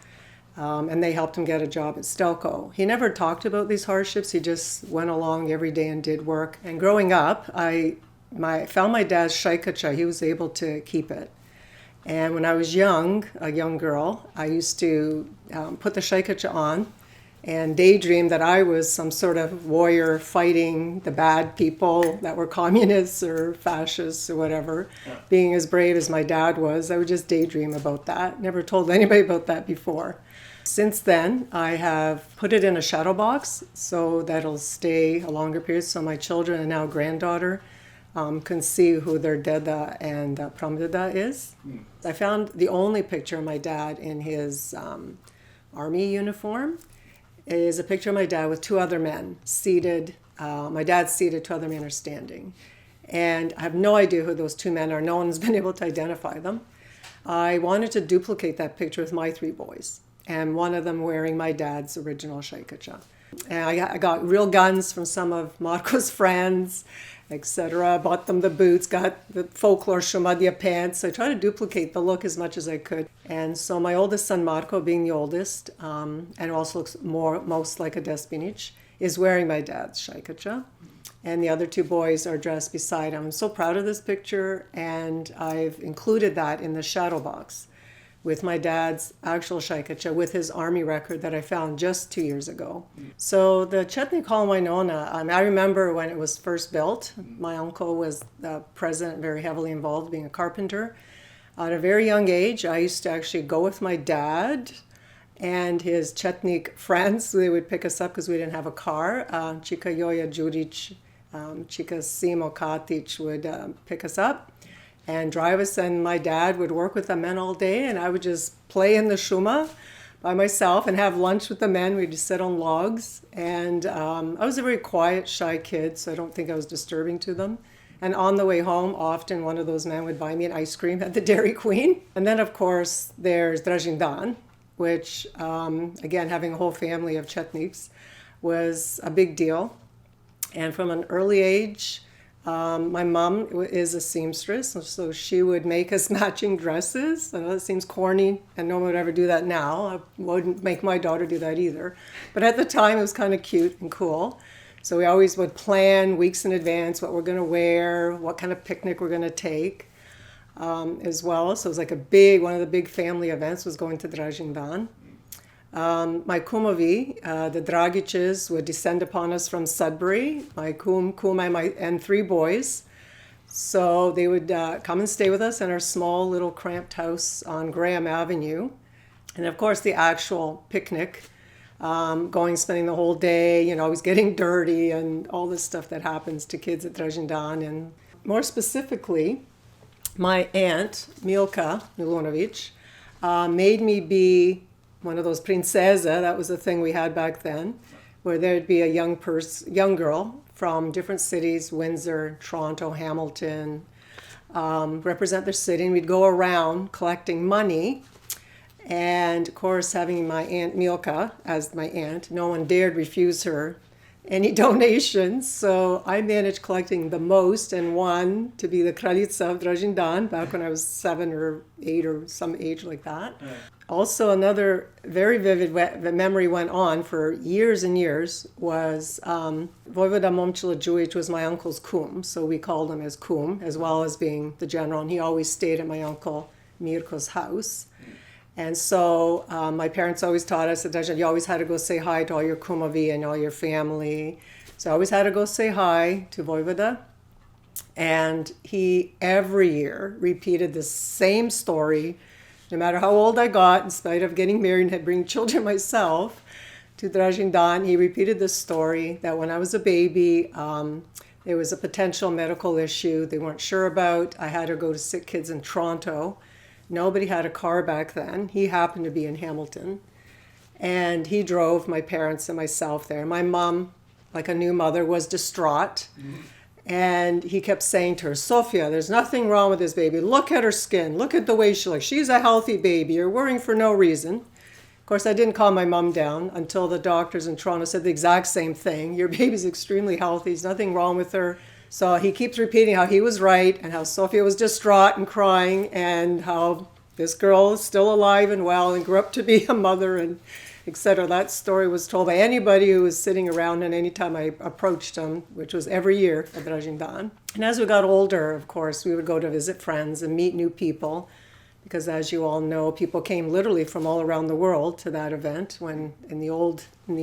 and they helped him get a job at Stelco. He never talked about these hardships. He just went along every day and did work. And growing up, I found my dad's shaikacha. He was able to keep it. And when I was a young girl, I used to put the shaikacha on and daydream that I was some sort of warrior fighting the bad people that were communists or fascists or whatever, being as brave as my dad was. I would just daydream about that. Never told anybody about that before. Since then, I have put it in a shadow box so that it'll stay a longer period, so my children and now granddaughter can see who their deda and pramdeda is. I found the only picture of my dad in his army uniform is a picture of my dad with two other men seated. My dad's seated, two other men are standing. And I have no idea who those two men are. No one's been able to identify them. I wanted to duplicate that picture with my three boys, and one of them wearing my dad's original shaikacha. And I got real guns from some of Marco's friends, etc. Bought them the boots, got the folklore Shumadija pants. I tried to duplicate the look as much as I could. And so my oldest son, Marco, being the oldest, and also looks most like a Despinić, is wearing my dad's shaikacha. And the other two boys are dressed beside him. I'm so proud of this picture, and I've included that in the shadow box. with my dad's actual shaikacha, with his army record that I found just 2 years ago. So the Cetnik Hall in Winona, I remember when it was first built. My uncle was the president, very heavily involved, being a carpenter. At a very young age, I used to actually go with my dad and his Cetnik friends. They would pick us up because we didn't have a car. Chika Joja Đujić, Chika Simo Katic would pick us up and drive us, and my dad would work with the men all day, and I would just play in the shuma by myself and have lunch with the men. We'd just sit on logs, and I was a very quiet, shy kid, so I don't think I was disturbing to them. And on the way home, often one of those men would buy me an ice cream at the Dairy Queen. And then, of course, there's Dražindan, which, again, having a whole family of Cetniks was a big deal. And from an early age, my mom is a seamstress, so she would make us matching dresses. I know that seems corny, and no one would ever do that now. I wouldn't make my daughter do that either. But at the time, it was kind of cute and cool. So we always would plan weeks in advance what we're going to wear, what kind of picnic we're going to take as well. So it was like one of the big family events was going to Dražindan. My kumovi, the Dragićes, would descend upon us from Sudbury, my and 3 boys. So they would come and stay with us in our small little cramped house on Graham Avenue. And of course the actual picnic, spending the whole day, always getting dirty and all this stuff that happens to kids at Dražindan. And more specifically, my aunt, Milka Milunović, made me be one of those princesa. That was a thing we had back then, where there'd be a young girl from different cities, Windsor, Toronto, Hamilton, represent their city, and we'd go around collecting money. And of course, having my Aunt Milka as my aunt, no one dared refuse her any donations. So I managed collecting the most and won to be the Kraljica of Dražindan back when I was 7 or 8 or some age like that. Right. Also, another very vivid memory went on for years and years was Vojvoda Momčilo Đujić was my uncle's kum, so we called him as kum, as well as being the general, and he always stayed at my uncle Mirko's house. And so my parents always taught us that you always had to go say hi to all your kumovi and all your family. So I always had to go say hi to Vojvoda. And he, every year, repeated the same story, no matter how old I got, in spite of getting married and had bring children myself to Dražindan. He repeated this story that when I was a baby, there was a potential medical issue they weren't sure about. I had to go to sick kids in Toronto. Nobody had a car back then. He happened to be in Hamilton. And he drove my parents and myself there. My mom, like a new mother, was distraught. Mm-hmm. And he kept saying to her, Sofia, there's nothing wrong with this baby. Look at her skin. Look at the way she looks. She's a healthy baby. You're worrying for no reason. Of course, I didn't calm my mom down until the doctors in Toronto said the exact same thing. Your baby's extremely healthy. There's nothing wrong with her. So he keeps repeating how he was right and how Sofia was distraught and crying and how this girl is still alive and well and grew up to be a mother and etc. That story was told by anybody who was sitting around, and anytime I approached him, which was every year at Dražindan. And as we got older, of course, we would go to visit friends and meet new people, because as you all know, people came literally from all around the world to that event when in the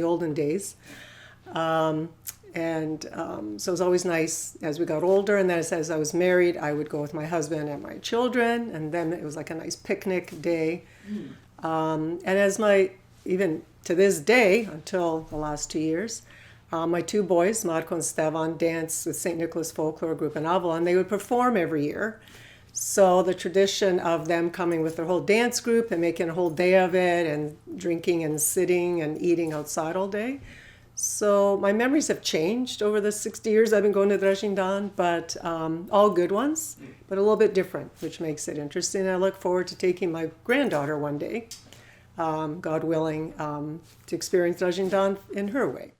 olden days. So it was always nice as we got older, and then as I was married, I would go with my husband and my children, and then it was like a nice picnic day. And even to this day, until the last 2 years, my 2 boys, Marko and Stevan, danced with St. Nicholas Folklore Group in Avalon. They would perform every year. So the tradition of them coming with their whole dance group and making a whole day of it and drinking and sitting and eating outside all day. So my memories have changed over the 60 years I've been going to Dražindan, but all good ones, but a little bit different, which makes it interesting. I look forward to taking my granddaughter one day, God willing, to experience Dražindan in her way.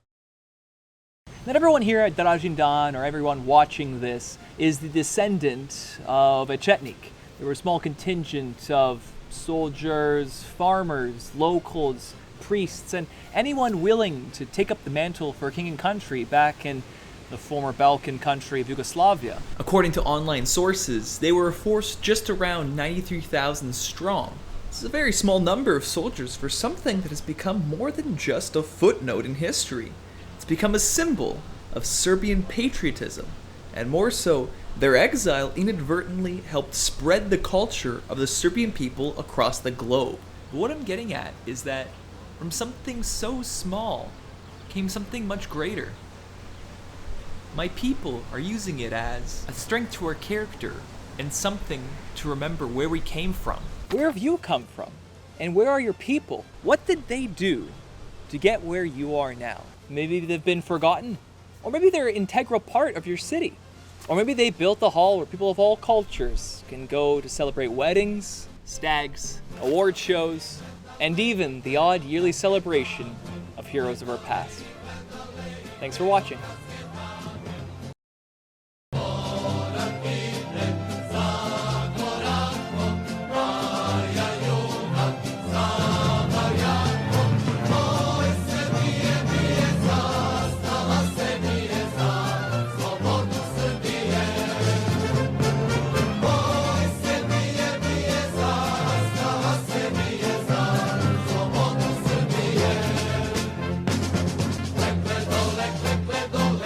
Not everyone here at Dražindan or everyone watching this is the descendant of a Cetnik. There were a small contingent of soldiers, farmers, locals, priests, and anyone willing to take up the mantle for king and country back in the former Balkan country of Yugoslavia. According to online sources, they were a force just around 93,000 strong. This is a very small number of soldiers for something that has become more than just a footnote in history. It's become a symbol of Serbian patriotism, and more so, their exile inadvertently helped spread the culture of the Serbian people across the globe. But what I'm getting at is that from something so small came something much greater. My people are using it as a strength to our character and something to remember where we came from. Where have you come from? And where are your people? What did they do to get where you are now? Maybe they've been forgotten, or maybe they're an integral part of your city. Or maybe they built a hall where people of all cultures can go to celebrate weddings, stags, award shows, and even the odd yearly celebration of heroes of our past. Thanks for watching. Dole,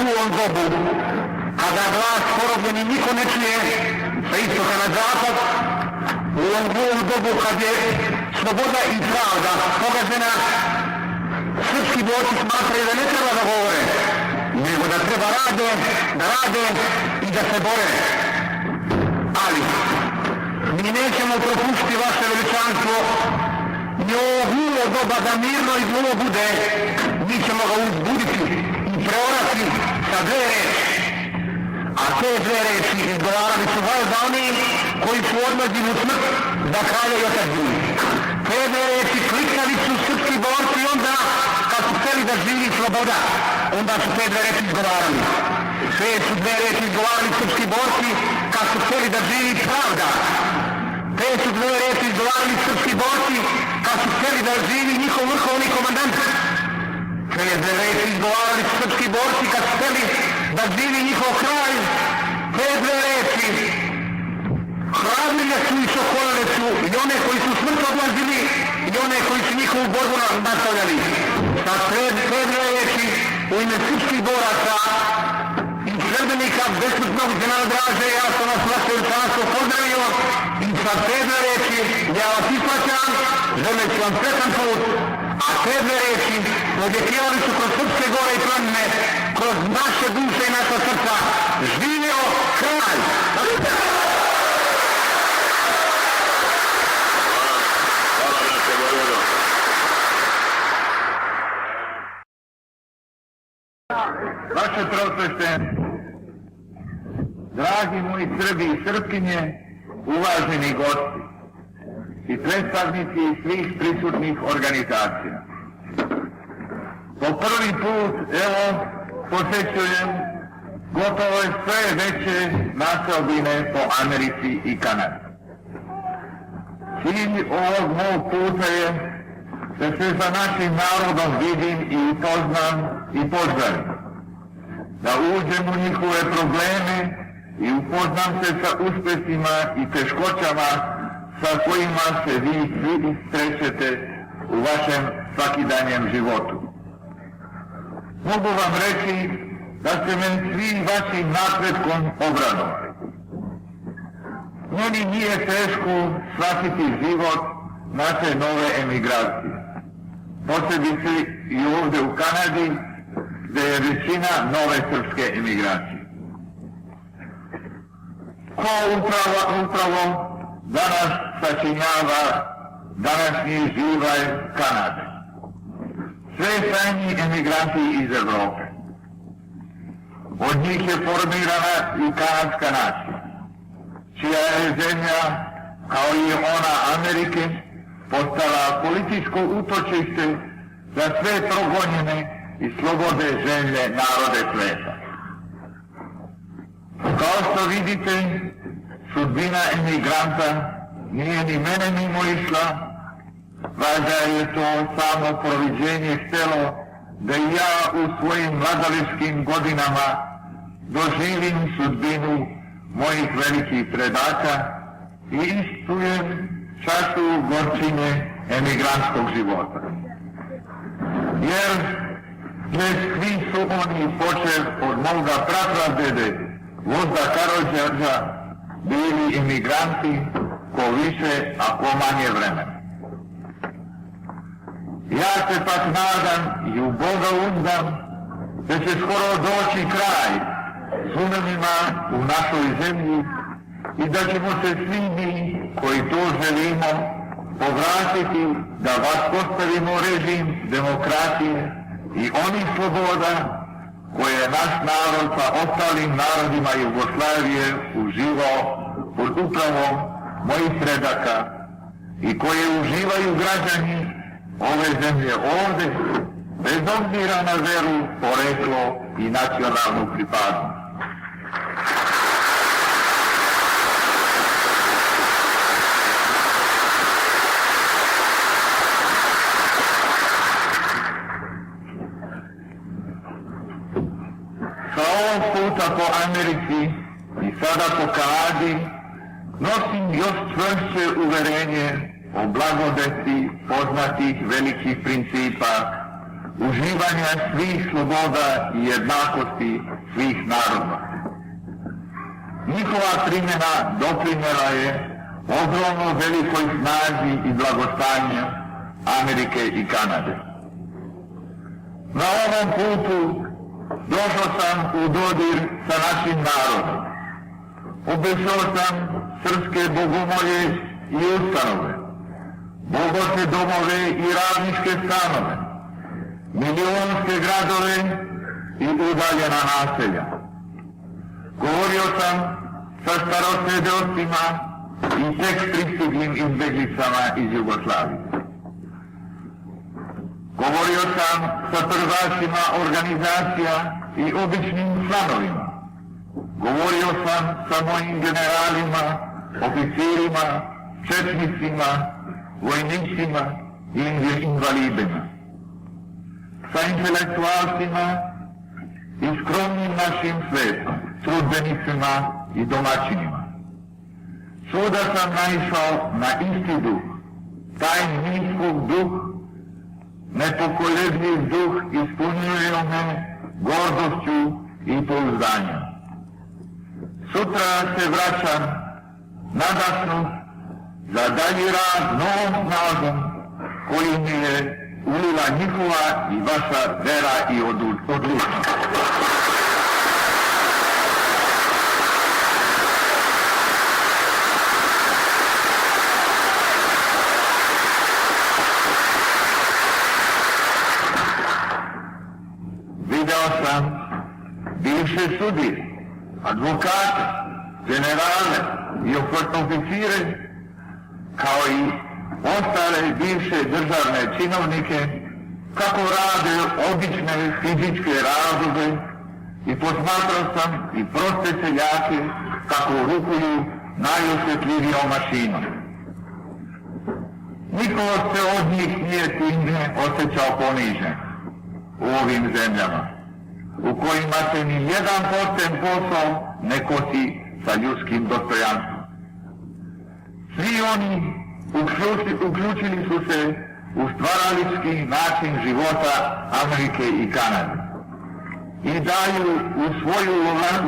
gulom dobu, kada glas porobljeni niko ne čuje, sa istoka na zapad, u ovom gulom dobu kad je sloboda i pravda pogažena, srpski borci smatraju da ne treba da govore, nego da treba da rade i da se bore. Ali, mi nećemo propustiti vaše veličanstvo, ni ovo gulo doba da mirno i gulo bude, mi ćemo ga uzbuditi i preorati sa dve reči. A te dve reči izgovarali su valjda oni koji su odlazili u smrt za kralja i otadžbine. Te dve reči kliknali su srpski borci onda kad su hteli da živi sloboda, onda su te dve reči izgovarali. Te su dve reči izgovarali srpski borci kad su hteli da živi pravda. Te su dve reči izgovarali srpski borci kad su hteli da živi njihov vrhovni komandant. Te dve reči izgovarali srpski borci kad su hteli da živi njihov kralj. Te dve reči hrabrile su i sokolile su i one koji su smrt odlazili i one koji su njihovu borbu nastavljali. Sa te dve reči u ime srpskih boraca i sredbenika besmrtnog generala Draže, ja sam vas vaše veličanstvo pozdravio i sa te dve reči ja vas isplaćam, želeći vam sretan put, a te dve reči odjekivali su kroz srpske gore i planine, kroz naše duše i naša srca. Živio kralj! Vaše profese, dragi moji Srbi i Srpkinje, uvaženi gosti i predstavnici svih prisutnih organizacija. Po prvi put, evo, posećujem gotovo sve veće naseobine po Americi i Kanadi. Cilj ovog mog puta je da se sa našim narodom vidim i upoznam i pozdravim. Da uđem u njihove probleme i upoznam se sa uspesima i teškoćama sa kojima se vi svi srećete u vašem svakidanjem životu. Mogu vam reći da ste me svi vašim napretkom obradovali. Meni nije teško shvatiti život naše nove emigracije. Posebice i ovdje u Kanadi, gdje je većina nove srpske emigracije. Ko upravo danas sačinjava današnji živaj Kanade? Sve tajni emigranti iz Evrope. Od njih je formirana i kanadska nacija, čija je zemlja, kao i ona Amerike, postala političko utočište za sve progonjene i slobode zemlje narode sveta. Kao što vidite, sudbina emigranta nije ni mene mimo išla, valjda je to samo proviđenje htjelo da i ja u svojim mladalačkim godinama doživim sudbinu mojih velikih predaka i istujem čašu gorčine emigrantskog života. Jer svi su oni počev od moga prapradede Vojvoda Karadžorđa bili imigranti ko više, a ko manje vremena. Ja se pak nadam i u Boga uzdam da će skoro doći kraj sunelima u našoj zemlji i da ćemo se svi mi koji to želimo povratiti da vaspostavimo režim demokratije i onih sloboda koje je naš narod sa ostalim narodima Jugoslavije uživao pod upravom mojih predaka i koje uživaju građani ove zemlje ovdje, bez obzira na veru, poreklo i nacionalnu pripadnost. Sa ovog puta po Americi i sada po Kanadi nosim još čvršće uverenje o blagodeti poznatih velikih principa uživanja svih sloboda i jednakosti svih naroda. Njihova primjena doprinijela je ogromno velikoj snazi i blagostanju Amerike i Kanade. Na ovom putu došao sam u dodir sa našim narodom. Obišao sam srpske bogomolje i ustanove, bogote domove i radničke stanove, milionske gradove i udaljena naselja. Govorio sam sa starosedeocima i tek pristiglim izbjeglicama iz Jugoslavije. Govorio sam sa prvašima organizacija i običnim članovima. Govorio sam sa mojim generalima, oficirima, četnicima, vojnicima i invalidima. Sa intelektualcima i skromnim našim svetom, trudbenicima i domaćinima. Svuda sam naišao na isti duh, taj niskog duh, nepokolebljiv duh ispunjuje me gordošću i pouzdanjem. Sutra se vraćam nadahnut za dalji rad novom snagom koji mi je ulila njihova i vaša vera i odlučnost. Video sam bivše sudije, advokate, generale i oficire, kao i ostale bivše državne činovnike, kako rade obične fizičke razloge i posmatrao sam i proste seljake kako rukuju najosjetljivijom mašinom. Niko se od njih nije time osjećao ponižen u ovim zemljama, u kojima se ni jedan pošten posao ne kosi sa ljudskim dostojanstvom. Svi oni uključili su se u stvaralički način života Amerike i Kanade i daju u svoju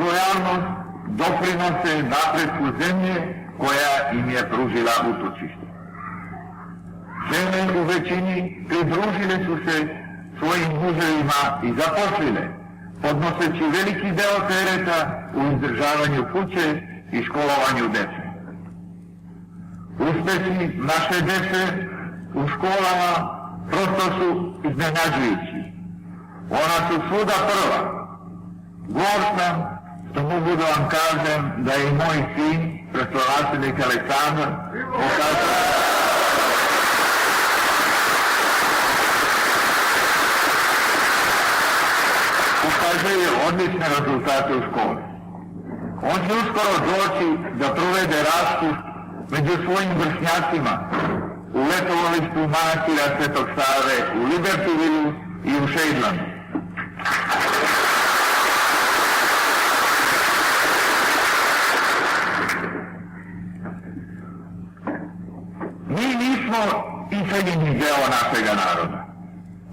lojalnost doprinose napretku zemlje koja im je pružila utočište. Žene u većini pridružile su se svojim muževima i zaposlile, podnoseći veliki deo tereta u izdržavanju kuće i školovanju dece. Uspesi naše dece u školama prosto su iznenađujući. Ona su svuda prva. Gor sam što mogu da vam kažem da je i moj sin, prestolnačelnik Aleksandar, pokazuje odlične rezultate u školi. On će uskoro doći da provede raspust među svojim vršnjacima u letovalištu manastira Svetog Save u Libertyvilu i u Šejdlandu. Mi nismo iseljeni deo našega naroda,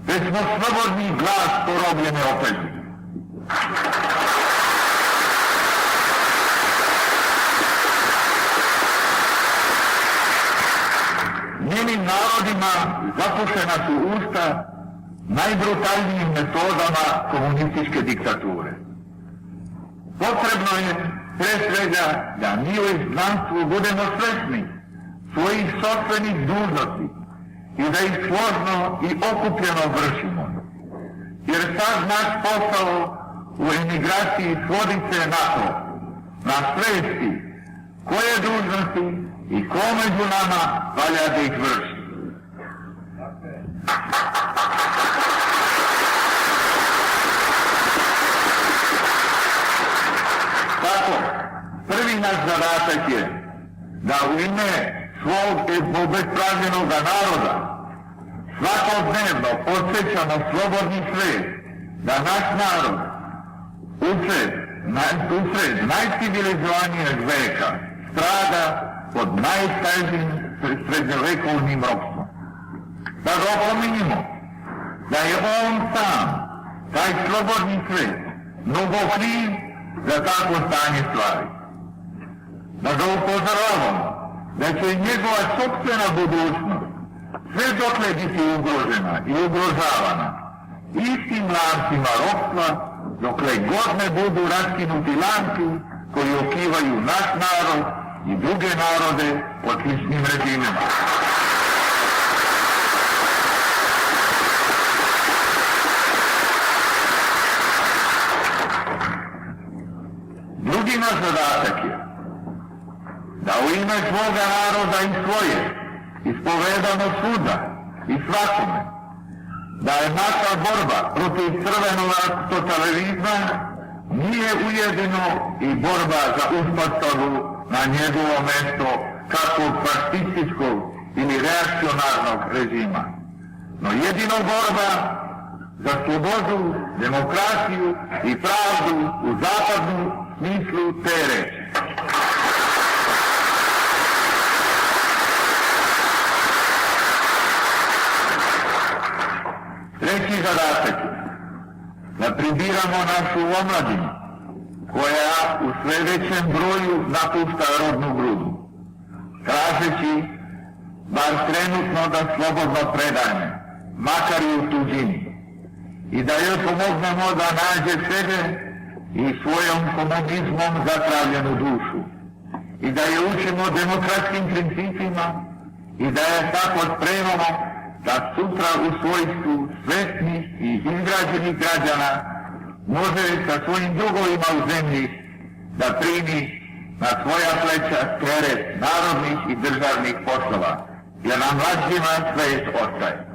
već smo slobodni glas porobljene opetine. Njenim narodima zapušena su usta najbrutalnijim metodama komunističke diktature. Potrebno je pre svega da mi u izgnanstvu budemo svesni svojih sopstvenih dužnosti i da ih složno i okupljeno vršimo. Jer sad naš posao u emigraciji svodi se na to, na svesti koje dužnosti i ko među nama valja da ih vrši. Tako, prvi naš zadatak je da u ime svog obespravljenog naroda svakodnevno podsjećamo slobodni svijet da naš narod usred najcivilizovanijeg veka strada pod najstažim srednjovekovnim ropstvom. Da ga opominjemo da je on sam, taj slobodni svet, mnogo kriv za takvo stanje stvari. Da ga upozoravamo da će njegova sopstvena budućnost sve dokle biti ugrožena i ugrožavana istim lancima ropstva, dokle god ne budu raskinuti lanci koji okivaju naš narod i druge narode pod sličnim režimima. Drugi naš zadatak je da u ime svoga naroda i svoje ispovedamo svuda i svakome da je naša borba protiv crvenog totalitarizma nije ujedino i borba za uspostavu na njegovo mesto kakvog fašističkog ili reakcionarnog režima, no jedino borba za slobodu, demokraciju i pravdu u zapadnom smislu te reči. Treći zadatak je da pribiramo našu omladinu koja u sve većem broju napušta rodnu grudu, tražeći bar trenutno da slobodno predajme, makar i u tuđini, i da joj pomognemo da nađe sebe i svojom komunizmom zatravljenu dušu, i da je učimo demokratskim principima i da je tako spremamo da sutra u svojstvu svesnih i izgrađenih građana može sa svojim drugovima u zemlji da primi na svoja pleća teret narodnih i državnih poslova, jer nam mlađima svet ostaje.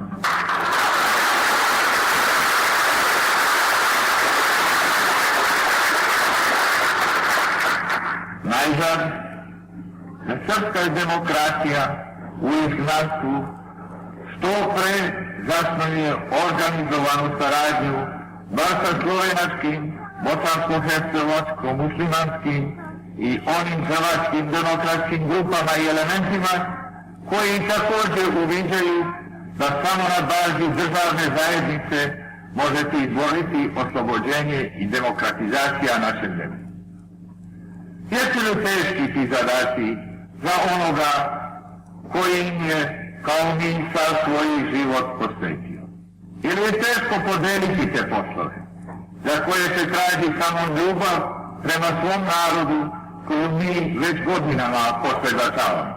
Najzad, da srpska demokracija u izgnanstvu što pre zasnuje organizovanu saradnju bar sa slovenačkim, bosansko-hercegovačkim, muslimanskim i onim hrvatskim demokratskim grupama i elementima koji također uviđaju da samo na bazi državne zajednice možete izboriti oslobođenje i demokratizacija naše zemlje. Jesu li teški ti zadaci za onoga koji im je kao misa svoj život posvetio? Ili je teško podeliti te poslove, za koje se traži samo ljubav prema svom narodu koju mi već godinama posvedočavamo?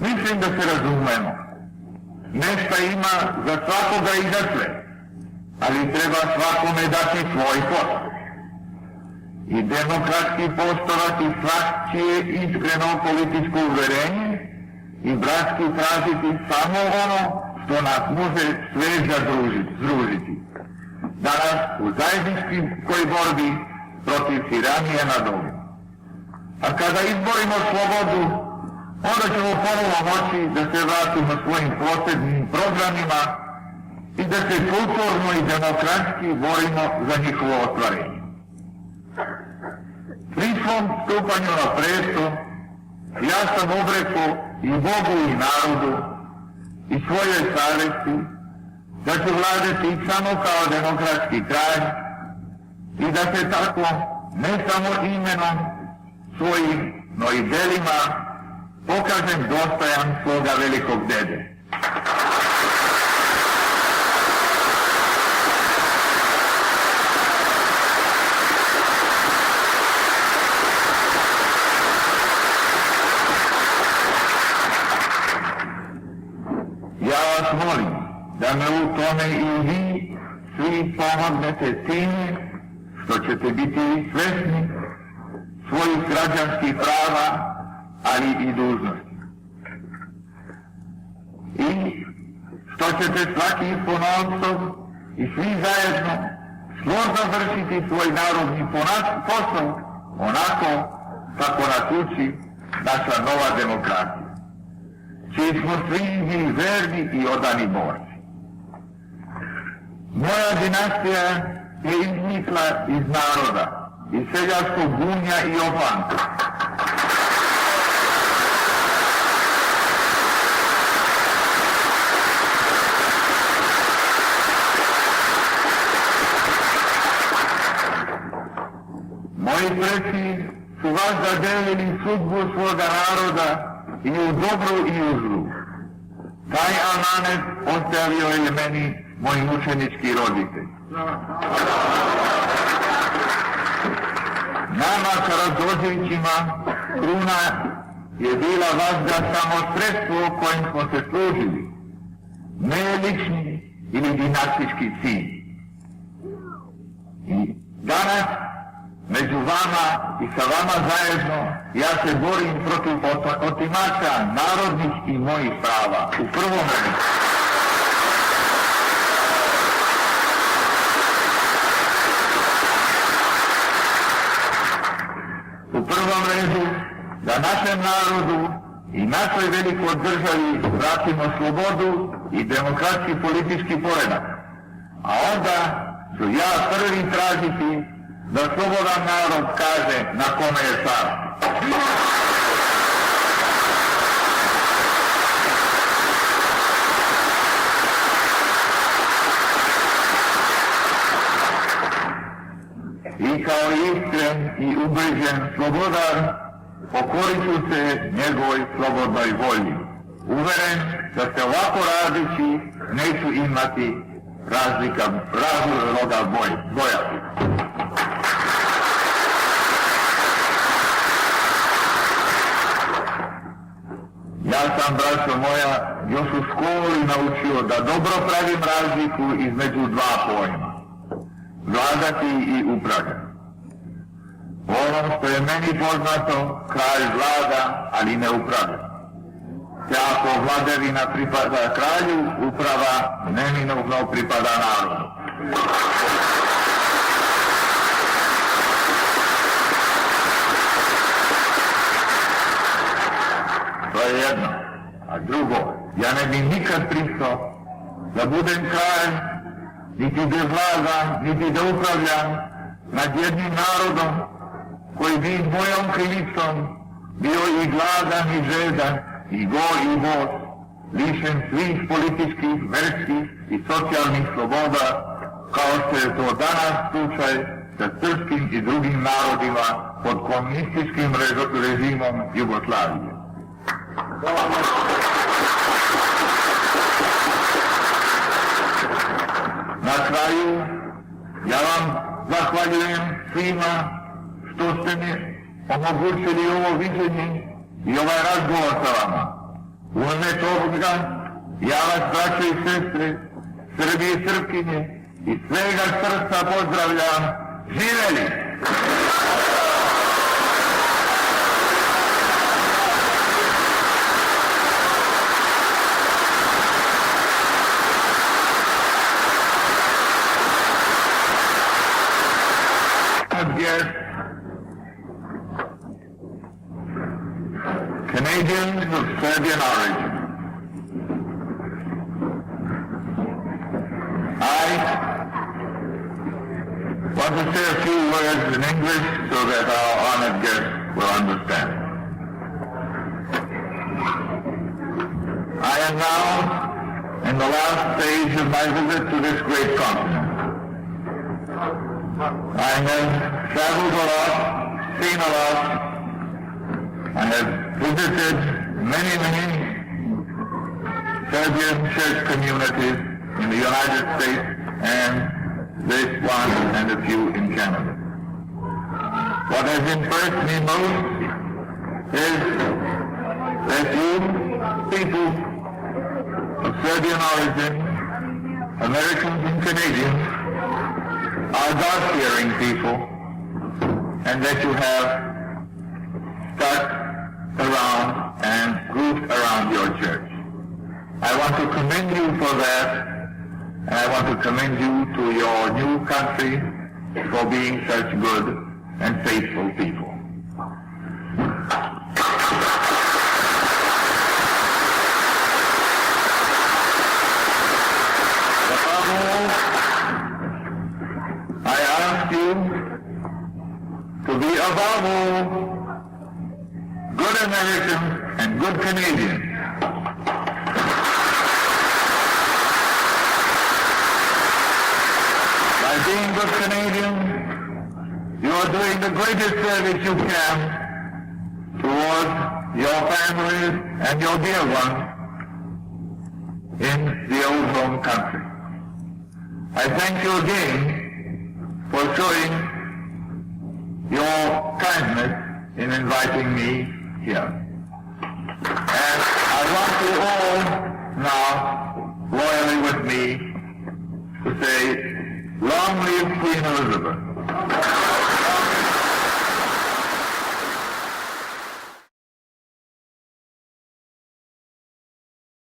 Mislim da se razumemo. Nešto ima za svakoga i za sve, ali treba svakome dati svoj posao. I demokratski poštovati svačije iskreno političko uverenje i bratski tražiti samo ono što nas može sve združiti. Danas u zajedničkoj borbi protiv tiranije nad ovim. A kada izborimo slobodu, onda ćemo ponovo moći da se vratimo svojim posebnim programima i da se kulturno i demokratski borimo za njihovo ostvarenje. Pri svom stupanju na presto, ja sam obrekao i Bogu i narodu i svojoj savjesti da ću vladati samo kao demokratski kralj i da se tako ne samo imenom svojim, no i delima pokažem dostojan svoga velikog dede. Ja vas molim da me u tome i vi svi pomognete time što ćete biti svesni svojih građanskih prava, ali i dužnosti. I što ćete svaki ponaosob i svi zajedno složno vršiti svoj narodni posao onako kako nas uči naša nova demokracija, čiji smo svi bili verni i odani borci. Moja dinastija je iznikla iz naroda, iz seljačkog gunja i opanka. Moji preci su vazda delili sudbu svoga naroda i u dobru i u zlu. Taj amanet ostavio je meni moj mučenički roditelj. Nama Karadžorđevićima kruna je bila vazda samo sredstvo kojim smo se služili, ne lični ili dinastijski cilj. I danas među vama i sa vama zajedno ja se borim protiv otimača narodnih i mojih prava. U prvom redu. U prvom redu da našem narodu i našoj velikoj državi vratimo slobodu i demokratski politički poredak. A onda ću ja prvi tražiti da slobodan narod kaže na kome je car. I kao iskren i ubeđen slobodar pokorit ću se njegovoj slobodnoj volji. Uveren da se ovako radeći neću imati razloga bojati. Ja sam, braćo moja, još u školi naučio da dobro pravim razliku između dva pojma. Vladati i upravljati. Ono što je meni poznato, kralj vlada, ali ne upravlja. Te ako vladavina pripada kralju, uprava neminovno pripada narodu. To je jedno. A drugo, ja ne bi nikad pristao da budem kralj, niti da vladam, niti da upravljam nad jednim narodom koji bi mojom krivicom bio i gladan i žedan, i go i bos, lišen svih političkih, verskih i socijalnih sloboda, kao što je to danas slučaj sa srpskim i drugim narodima pod komunističkim režimom Jugoslavije. Na kraju, ja vam zahvaljujem svima što ste mi omogućili ovo viđenje i ovaj razgovor sa vama. U ime toga, ja vas, braćo i sestre, Srbi i Srpkinje, iz svega srca pozdravljam. Živeli! Canadians of Serbian origin. I want to say a few words in English so that our honored guests will understand. I am now in the last stage of my visit to this great continent. I have traveled a lot, seen a lot. I have visited many Serbian church communities in the United States and this one and a few in Canada. What has impressed me most is that you people of Serbian origin, Americans and Canadians, are God-fearing people, and that you have stuck around and grouped around your church. I want to commend you for that, and I want to commend you to your new country for being such good and faithful people. Above all, I ask you to be above all good Americans and good Canadians. By being good Canadians, you are doing the greatest service you can towards your families and your dear ones in the old home country. I thank you again for showing your kindness in inviting me here. And I want you all now, loyally with me, to say, long live Queen Elizabeth.